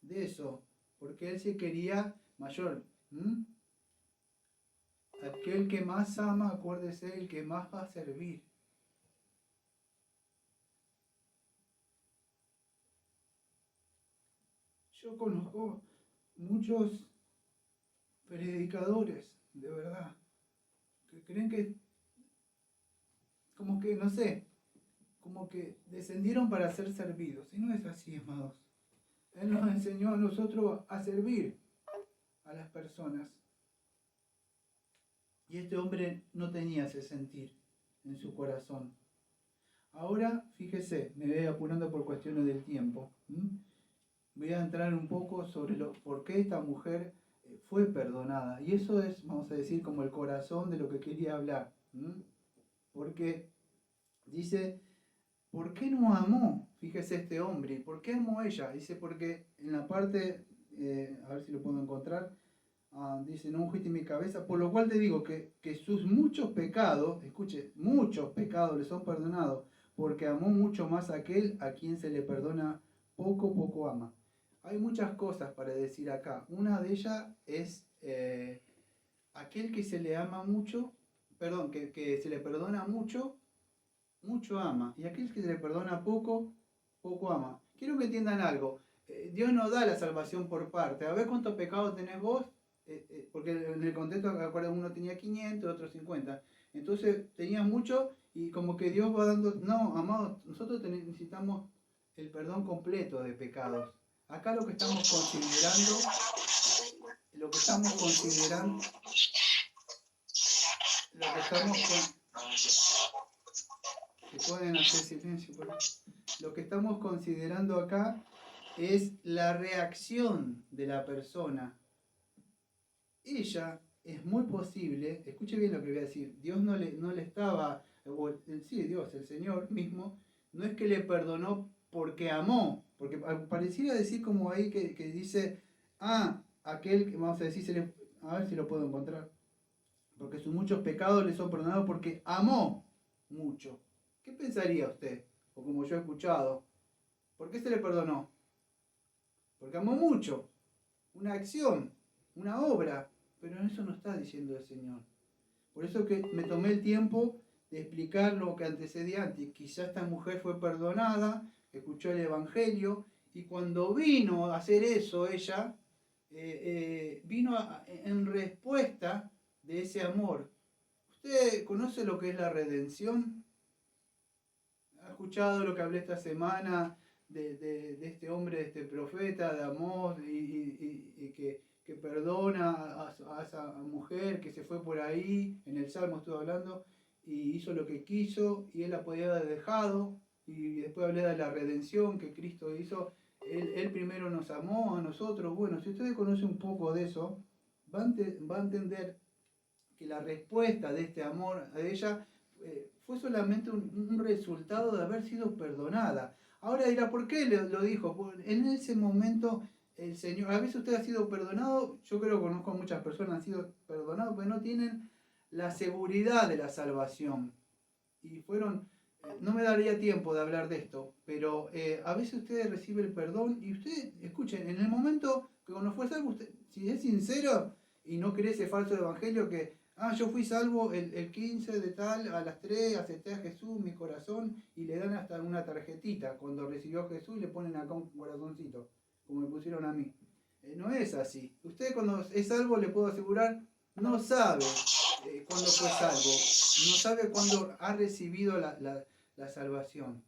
de eso, porque él se quería mayor. ¿Mm? Aquel que más ama, acuérdese, el que más va a servir. Yo conozco muchos predicadores, de verdad, que creen que, como que, no sé, como que descendieron para ser servidos. Y no es así, amados. Él nos enseñó a nosotros a servir a las personas. Y este hombre no tenía ese sentir en su corazón. Ahora, fíjese, me voy apurando por cuestiones del tiempo. Voy a entrar un poco sobre por qué esta mujer fue perdonada. Y eso es, vamos a decir, como el corazón de lo que quería hablar. Porque dice, ¿por qué no amó? Fíjese este hombre, ¿por qué amó ella? Dice, porque en la parte, a ver si lo puedo encontrar, dice, no ungiste mi cabeza, por lo cual te digo que sus muchos pecados, escuche, muchos pecados le son perdonados, porque amó mucho más a aquel a quien se le perdona poco, poco ama. Hay muchas cosas para decir acá. Una de ellas es aquel que se le ama mucho, perdón, que se le perdona mucho, mucho ama. Y aquel que se le perdona poco, poco ama. Quiero que entiendan algo. Dios no da la salvación por parte. A ver cuántos pecados tenés vos. Porque en el contexto, acuerdan, uno tenía 500, otro 50. Entonces tenías mucho y como que Dios va dando... No, amados, nosotros necesitamos el perdón completo de pecados. Acá lo que estamos considerando, lo que estamos considerando, lo que estamos que pueden hacer silencio por ahí. Lo que estamos considerando acá es la reacción de la persona. Ella es muy posible, escuche bien lo que voy a decir, Dios no le estaba, sí, Dios, el Señor mismo, no es que le perdonó porque amó, porque pareciera decir como ahí que dice, aquel que, vamos a decir, a ver si lo puedo encontrar, porque sus muchos pecados le son perdonados porque amó mucho. ¿Qué pensaría usted? O como yo he escuchado, ¿por qué se le perdonó? Porque amó mucho, una acción, una obra, pero eso no está diciendo el Señor. Por eso que me tomé el tiempo de explicar lo que antecedía antes. Quizá esta mujer fue perdonada, escuchó el Evangelio, y cuando vino a hacer eso ella, vino en respuesta de ese amor. ¿Usted conoce lo que es la redención? ¿Ha escuchado lo que hablé esta semana de este hombre, de este profeta de amor y que perdona a esa mujer que se fue por ahí, en el Salmo estuve hablando, y hizo lo que quiso y él la podía haber dejado? Y después hablé de la redención que Cristo hizo. Él primero nos amó a nosotros. Bueno, si ustedes conocen un poco de eso, va a entender que la respuesta de este amor a ella fue solamente un resultado de haber sido perdonada. Ahora dirá, ¿por qué lo dijo? En ese momento el Señor, a veces usted ha sido perdonado, yo creo que conozco a muchas personas que han sido perdonados, pero no tienen la seguridad de la salvación. Y fueron, no me daría tiempo de hablar de esto, pero a veces usted recibe el perdón y usted, escuchen, en el momento que cuando fue salvo, usted, si es sincero y no cree ese falso evangelio que, yo fui salvo el 15 de tal, a las 3, acepté a Jesús, mi corazón, y le dan hasta una tarjetita. Cuando recibió a Jesús le ponen acá un corazoncito, como me pusieron a mí. No es así. Usted cuando es salvo, le puedo asegurar, no sabe cuándo fue salvo, no sabe cuándo ha recibido la salvación.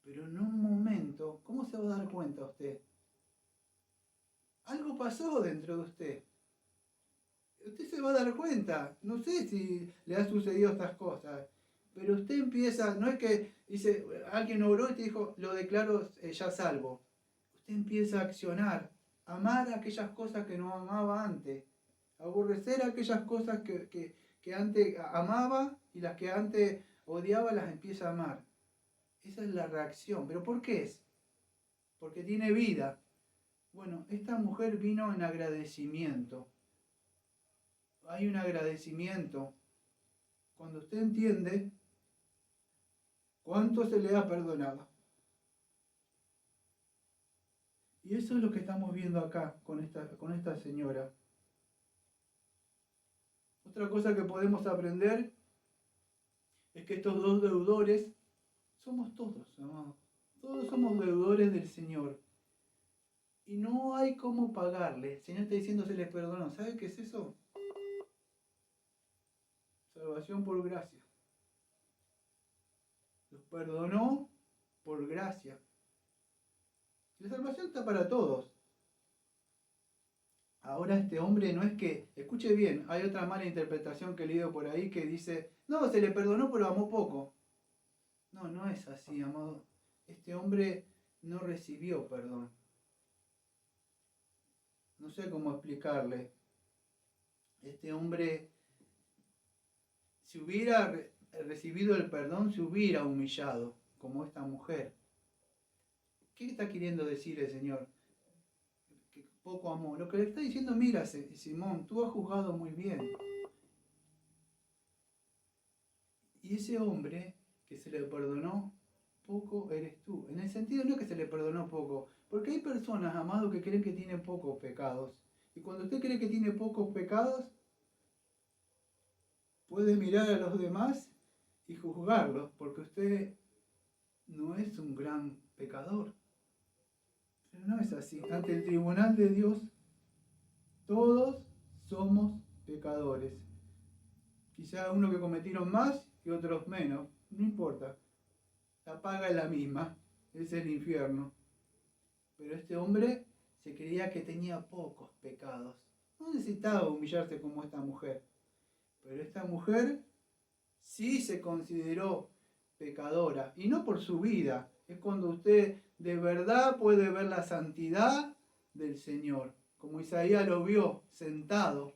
Pero en un momento, ¿cómo se va a dar cuenta usted? Algo pasó dentro de usted. Usted se va a dar cuenta. No sé si le ha sucedido estas cosas. Pero usted empieza, no es que dice, alguien oró y te dijo, lo declaro ya salvo. Usted empieza a accionar, amar aquellas cosas que no amaba antes, aborrecer aquellas cosas que antes amaba y las que antes odiaba las empieza a amar. Esa es la reacción. ¿Pero por qué es? Porque tiene vida. Bueno, esta mujer vino en agradecimiento. Hay un agradecimiento. Cuando usted entiende cuánto se le ha perdonado. Y eso es lo que estamos viendo acá con esta señora. Otra cosa que podemos aprender es que estos dos deudores somos todos, amados. Todos somos deudores del Señor. Y no hay cómo pagarle. El Señor está diciendo se les perdonó. ¿Sabe qué es eso? Salvación por gracia. Los perdonó por gracia. La salvación está para todos. Ahora este hombre no es que, escuche bien, hay otra mala interpretación que he leído por ahí que dice, no, se le perdonó pero amó poco. No, no es así, amado. Este hombre no recibió perdón. No sé cómo explicarle. Este hombre, si hubiera recibido el perdón, se hubiera humillado, como esta mujer. ¿Qué está queriendo decir el Señor? Que poco amó. Lo que le está diciendo, mira, Simón, tú has juzgado muy bien. Y ese hombre que se le perdonó poco eres tú. En el sentido no que se le perdonó poco, porque hay personas, amados, que creen que tienen pocos pecados. Y cuando usted cree que tiene pocos pecados, puede mirar a los demás y juzgarlos, porque usted no es un gran pecador. Pero no es así. Ante el tribunal de Dios, todos somos pecadores. Quizá uno que cometieron más y otros menos, no importa. La paga es la misma, es el infierno. Pero este hombre se creía que tenía pocos pecados. No necesitaba humillarse como esta mujer. Pero esta mujer sí se consideró pecadora. Y no por su vida. Es cuando usted de verdad puede ver la santidad del Señor. Como Isaías lo vio sentado.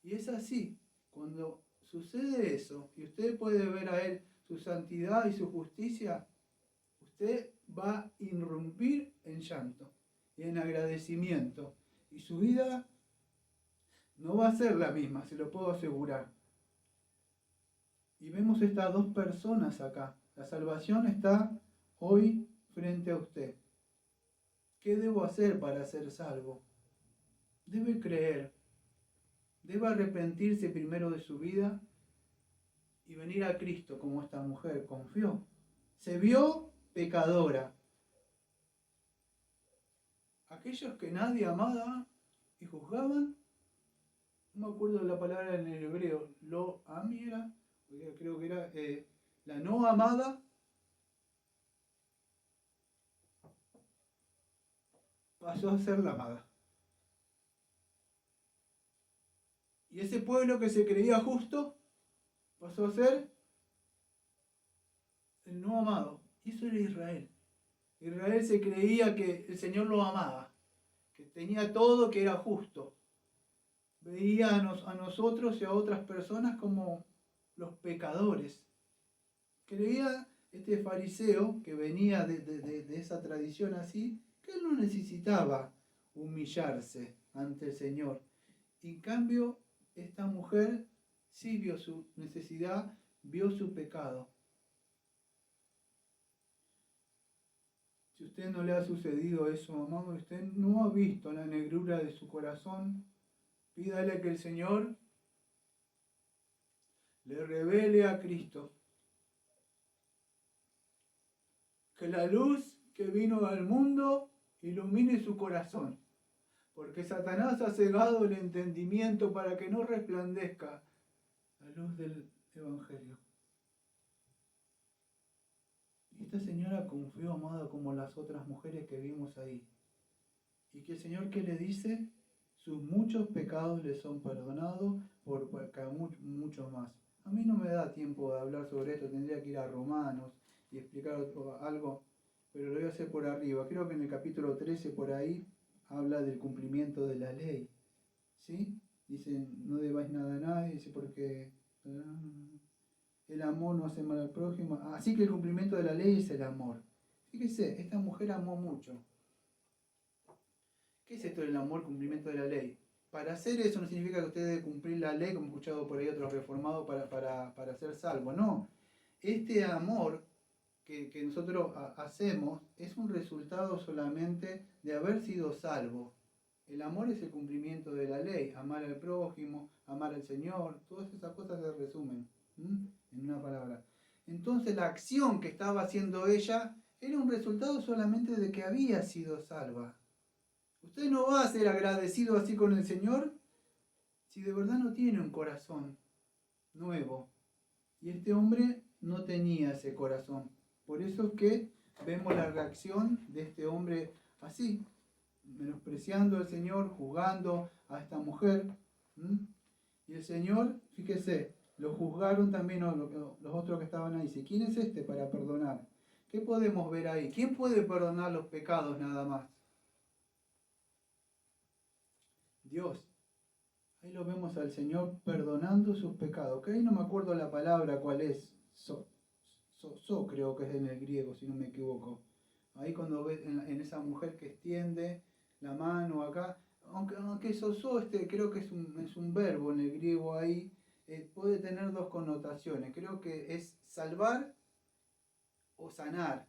Y es así. Cuando sucede eso y usted puede ver a Él su santidad y su justicia, usted va a irrumpir en llanto y en agradecimiento. Y su vida no va a ser la misma, se lo puedo asegurar. Y vemos estas dos personas acá. La salvación está hoy frente a usted. ¿Qué debo hacer para ser salvo? Debe creer. Debe arrepentirse primero de su vida y venir a Cristo como esta mujer confió. Se vio pecadora. Aquellos que nadie amaba y juzgaban, no me acuerdo de la palabra en el hebreo, lo amiera, creo que era la no amada, pasó a ser la amada. Y ese pueblo que se creía justo, pasó a ser el no amado. Y eso era Israel. Israel se creía que el Señor lo amaba, que tenía todo, que era justo. Veía a nosotros y a otras personas como los pecadores. Creía este fariseo que venía de esa tradición así, que él no necesitaba humillarse ante el Señor. En cambio, esta mujer sí vio su necesidad, vio su pecado. Si a usted no le ha sucedido eso, amado, usted no ha visto la negrura de su corazón, pídale que el Señor le revele a Cristo. Que la luz que vino al mundo ilumine su corazón. Porque Satanás ha cegado el entendimiento para que no resplandezca la luz del Evangelio. Esta señora confió, amada, como las otras mujeres que vimos ahí. Y que el Señor, ¿qué le dice? Sus muchos pecados le son perdonados por mucho más. A mí no me da tiempo de hablar sobre esto, tendría que ir a Romanos y explicar algo, pero lo voy a hacer por arriba. Creo que en el capítulo 13 por ahí habla del cumplimiento de la ley. ¿Sí? Dice, no debáis nada a nadie, dice, porque el amor no hace mal al prójimo. Así que el cumplimiento de la ley es el amor. Fíjese, esta mujer amó mucho. ¿Qué es esto del amor, cumplimiento de la ley? Para hacer eso no significa que usted debe cumplir la ley, como he escuchado por ahí otros reformados, para ser salvo. No. Este amor que nosotros hacemos es un resultado solamente de haber sido salvo. El amor es el cumplimiento de la ley. Amar al prójimo, amar al Señor, todas esas cosas se resumen en una palabra. Entonces la acción que estaba haciendo ella era un resultado solamente de que había sido salva. Usted no va a ser agradecido así con el Señor si de verdad no tiene un corazón nuevo. Y este hombre no tenía ese corazón. Por eso es que vemos la reacción de este hombre así, menospreciando al Señor, juzgando a esta mujer. Y el Señor, fíjese, lo juzgaron también los otros que estaban ahí. Dice, ¿quién es este para perdonar? ¿Qué podemos ver ahí? ¿Quién puede perdonar los pecados nada más? Dios. Ahí lo vemos al Señor perdonando sus pecados. Que ahí no me acuerdo la palabra cuál es. Creo que es en el griego, si no me equivoco. Ahí cuando ves en esa mujer que extiende la mano acá, aunque creo que es un verbo en el griego ahí, puede tener dos connotaciones. Creo que es salvar o sanar.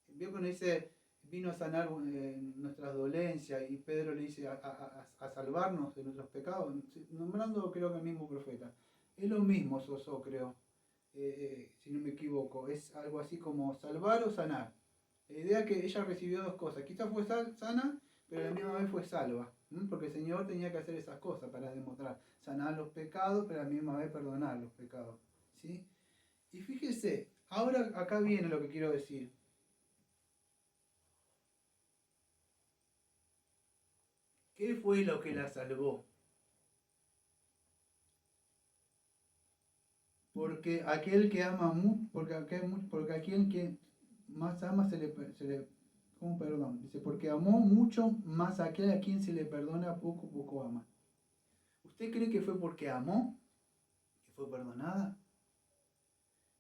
Veo cuando dice vino a sanar nuestras dolencias y Pedro le dice a salvarnos de nuestros pecados, nombrando creo que el mismo profeta. Es lo mismo creo, si no me equivoco. Es algo así como salvar o sanar. La idea es que ella recibió dos cosas. Quizás fue sana, pero a la misma vez fue salva. Porque el Señor tenía que hacer esas cosas para demostrar. Sanar los pecados, pero a la misma vez perdonar los pecados. ¿Sí? Y fíjese, ahora acá viene lo que quiero decir. ¿Qué fue lo que la salvó? Porque aquel que ama mucho, porque aquel que más ama ¿cómo perdón? Dice, porque amó mucho, más aquel a quien se le perdona poco, poco ama. ¿Usted cree que fue porque amó? ¿Que fue perdonada?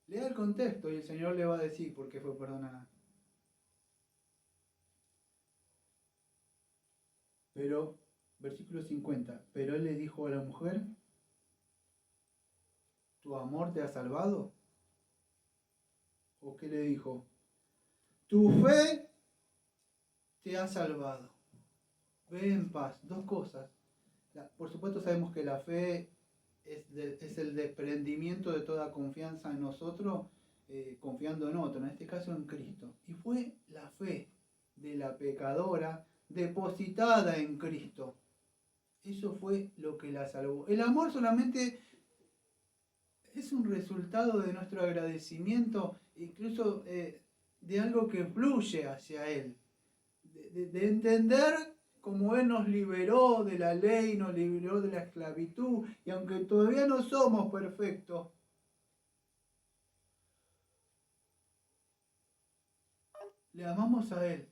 Lea el contexto y el Señor le va a decir por qué fue perdonada. Pero, versículo 50, pero él le dijo a la mujer, ¿tu amor te ha salvado? ¿O qué le dijo? Tu fe te ha salvado. Ve en paz. Dos cosas. Por supuesto sabemos que la fe es el desprendimiento de toda confianza en nosotros, confiando en otro, en este caso en Cristo. Y fue la fe de la pecadora depositada en Cristo. Eso fue lo que la salvó. El amor solamente es un resultado de nuestro agradecimiento, incluso de algo que fluye hacia Él. De entender cómo Él nos liberó de la ley, nos liberó de la esclavitud, y aunque todavía no somos perfectos, le amamos a Él,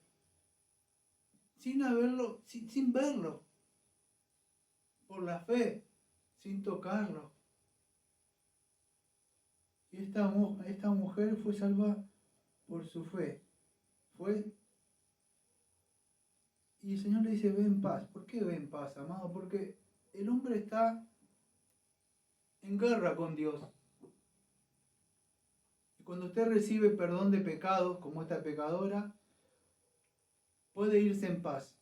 sin verlo, por la fe, sin tocarlo. Y esta mujer fue salva por su fe. Y el Señor le dice, ve en paz. ¿Por qué ve en paz, amado? Porque el hombre está en guerra con Dios. Y cuando usted recibe perdón de pecados, como esta pecadora, puede irse en paz.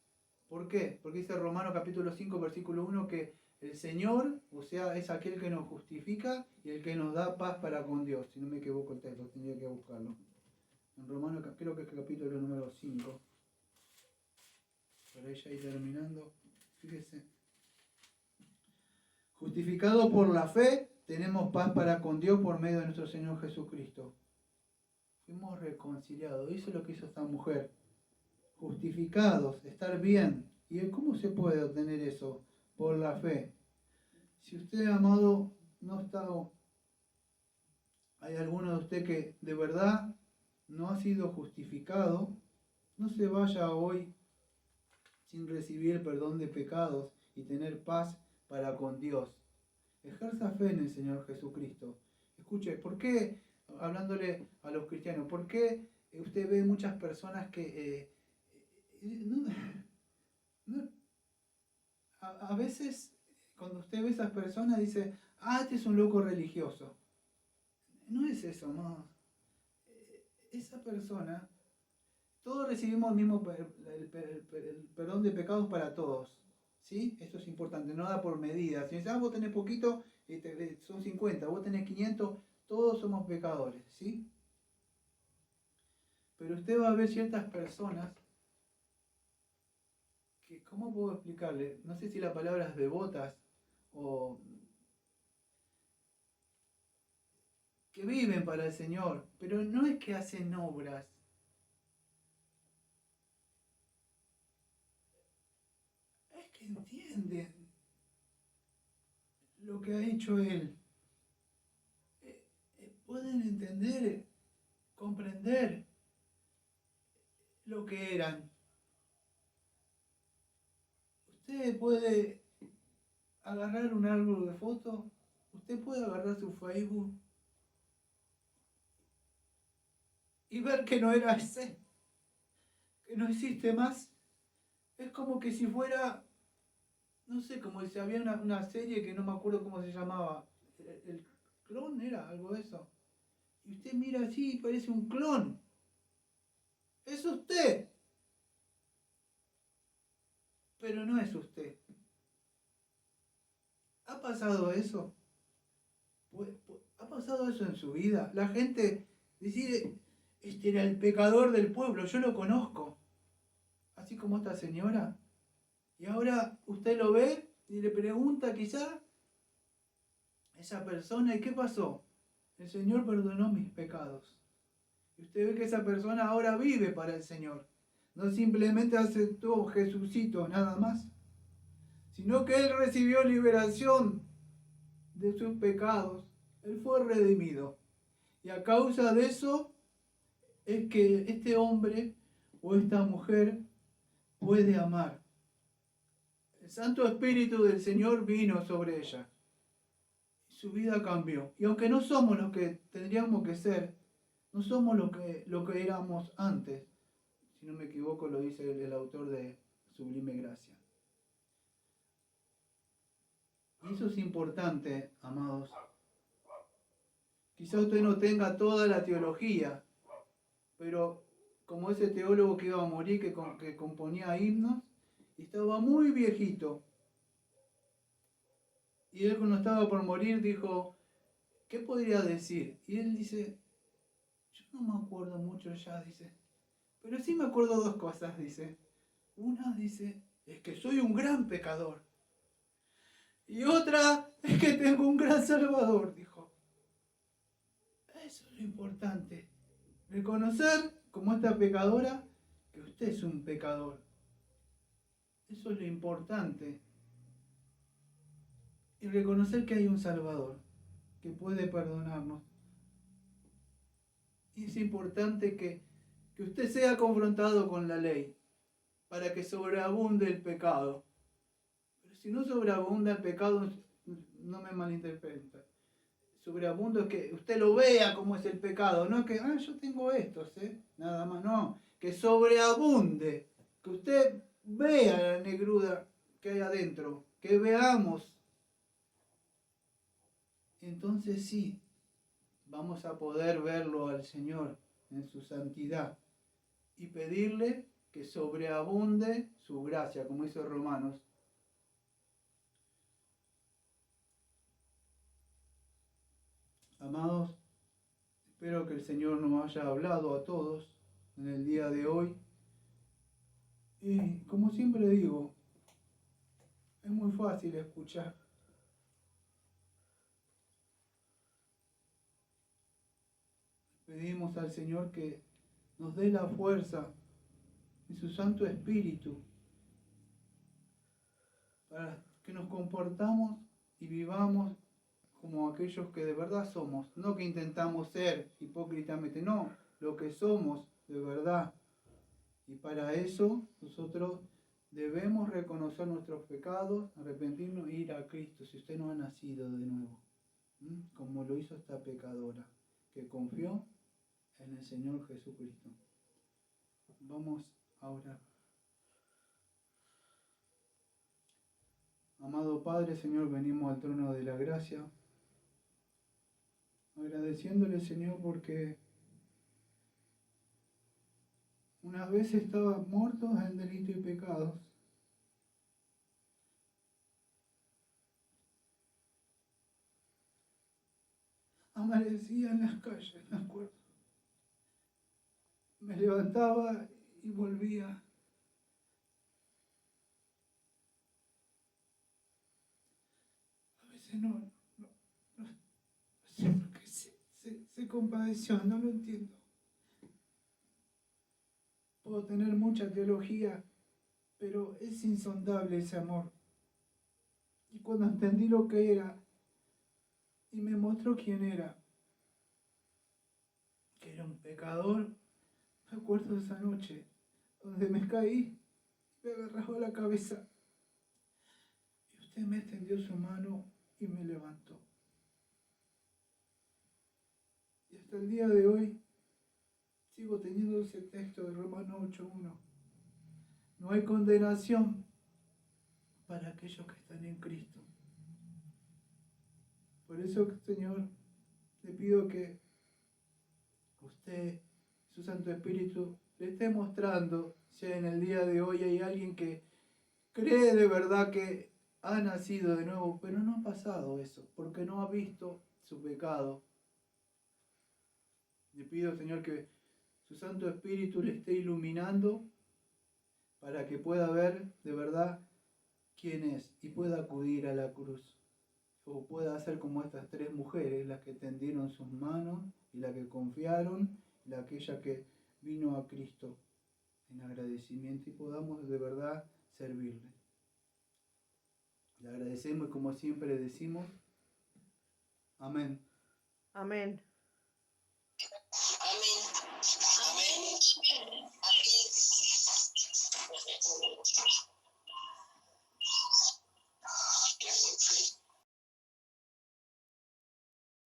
¿Por qué? Porque dice Romanos capítulo 5, versículo 1 que el Señor, o sea, es aquel que nos justifica y el que nos da paz para con Dios. Si no me equivoco el texto, tendría que buscarlo. En Romanos, creo que es el capítulo número 5. Por ahí ya ir terminando. Fíjese. Justificados por la fe, tenemos paz para con Dios por medio de nuestro Señor Jesucristo. Fuimos reconciliados. Eso es lo que hizo esta mujer. Justificados, estar bien. ¿Y cómo se puede obtener eso? Por la fe. Si usted, amado, no está... Hay alguno de usted que de verdad no ha sido justificado, no se vaya hoy sin recibir el perdón de pecados y tener paz para con Dios. Ejerza fe en el Señor Jesucristo. Escuche, ¿por qué, hablándole a los cristianos, por qué usted ve muchas personas que a veces cuando usted ve a esas personas dice, este es un loco religioso? No es eso, no. Esa persona, todos recibimos el mismo el perdón de pecados para todos. ¿Sí? Esto es importante, no da por medida. Si dices, vos tenés poquito, son 50, vos tenés 500, todos somos pecadores. ¿Sí? Pero usted va a ver ciertas personas que, ¿cómo puedo explicarle? No sé si la palabra es devotas o que viven para el Señor, pero no es que hacen obras. Es que entienden lo que ha hecho Él. Pueden entender, comprender lo que eran. Usted puede agarrar un álbum de fotos, usted puede agarrar su Facebook y ver que no era ese, que no existe más. Es como que si fuera, no sé, como si había una serie que no me acuerdo cómo se llamaba. El clon era algo de eso. Y usted mira así y parece un clon. Es usted. Pero no es usted. ¿Ha pasado eso? ¿Ha pasado eso en su vida? La gente dice, este era el pecador del pueblo, yo lo conozco. Así como esta señora. Y ahora usted lo ve y le pregunta quizá a esa persona, ¿y qué pasó? El Señor perdonó mis pecados. Y usted ve que esa persona ahora vive para el Señor. No simplemente aceptó Jesucito nada más, sino que Él recibió liberación de sus pecados. Él fue redimido. Y a causa de eso es que este hombre o esta mujer puede amar. El Santo Espíritu del Señor vino sobre ella. Su vida cambió. Y aunque no somos lo que tendríamos que ser, no somos lo que éramos antes. Si no me equivoco, lo dice el autor de Sublime Gracia. Y eso es importante, amados. Quizá usted no tenga toda la teología, pero como ese teólogo que iba a morir, que componía himnos, y estaba muy viejito. Y él cuando estaba por morir dijo, ¿qué podría decir? Y él dice, yo no me acuerdo mucho ya, dice, pero sí me acuerdo dos cosas, dice. Una dice, es que soy un gran pecador. Y otra es que tengo un gran Salvador, dijo. Eso es lo importante. Reconocer, como esta pecadora, que usted es un pecador. Eso es lo importante. Y reconocer que hay un Salvador, que puede perdonarnos. Y es importante que usted sea confrontado con la ley, para que sobreabunde el pecado. Pero si no sobreabunda el pecado, no me malinterpreta. Sobreabundo es que usted lo vea como es el pecado, no que, yo tengo estos, nada más, no. Que sobreabunde, que usted vea la negrura que hay adentro, que veamos. Entonces sí, vamos a poder verlo al Señor en su santidad y pedirle que sobreabunde su gracia, como dice Romanos. Amados, espero que el Señor nos haya hablado a todos en el día de hoy. Y como siempre digo, es muy fácil escuchar. Pedimos al Señor que nos dé la fuerza y su Santo Espíritu para que nos comportamos y vivamos como aquellos que de verdad somos, no que intentamos ser hipócritamente, no, lo que somos de verdad. Y para eso nosotros debemos reconocer nuestros pecados, arrepentirnos e ir a Cristo, si usted no ha nacido de nuevo, como lo hizo esta pecadora, que confió en el Señor Jesucristo. Vamos a orar. Amado Padre, Señor, venimos al trono de la gracia, agradeciéndole, Señor, porque una vez estaban muertos en delitos y pecados. Amanecía en las calles, me acuerdo. Me levantaba y volvía. A veces no sé por qué se compadeció, no lo entiendo. Puedo tener mucha teología, pero es insondable ese amor. Y cuando entendí lo que era, y me mostró quién era, que era un pecador, me acuerdo de esa noche, donde me caí, me agarró la cabeza, y usted me extendió su mano y me levantó. Y hasta el día de hoy, sigo teniendo ese texto de Romanos 8:1. No hay condenación para aquellos que están en Cristo. Por eso, Señor, le pido que usted, su Santo Espíritu, le esté mostrando si en el día de hoy hay alguien que cree de verdad que ha nacido de nuevo, pero no ha pasado eso, porque no ha visto su pecado. Le pido, Señor, que su Santo Espíritu le esté iluminando para que pueda ver de verdad quién es y pueda acudir a la cruz. O pueda hacer como estas tres mujeres, las que tendieron sus manos y las que confiaron, y aquella que vino a Cristo en agradecimiento y podamos de verdad servirle. Le agradecemos y como siempre decimos, amén. Amén. Amén. Amén. Amén.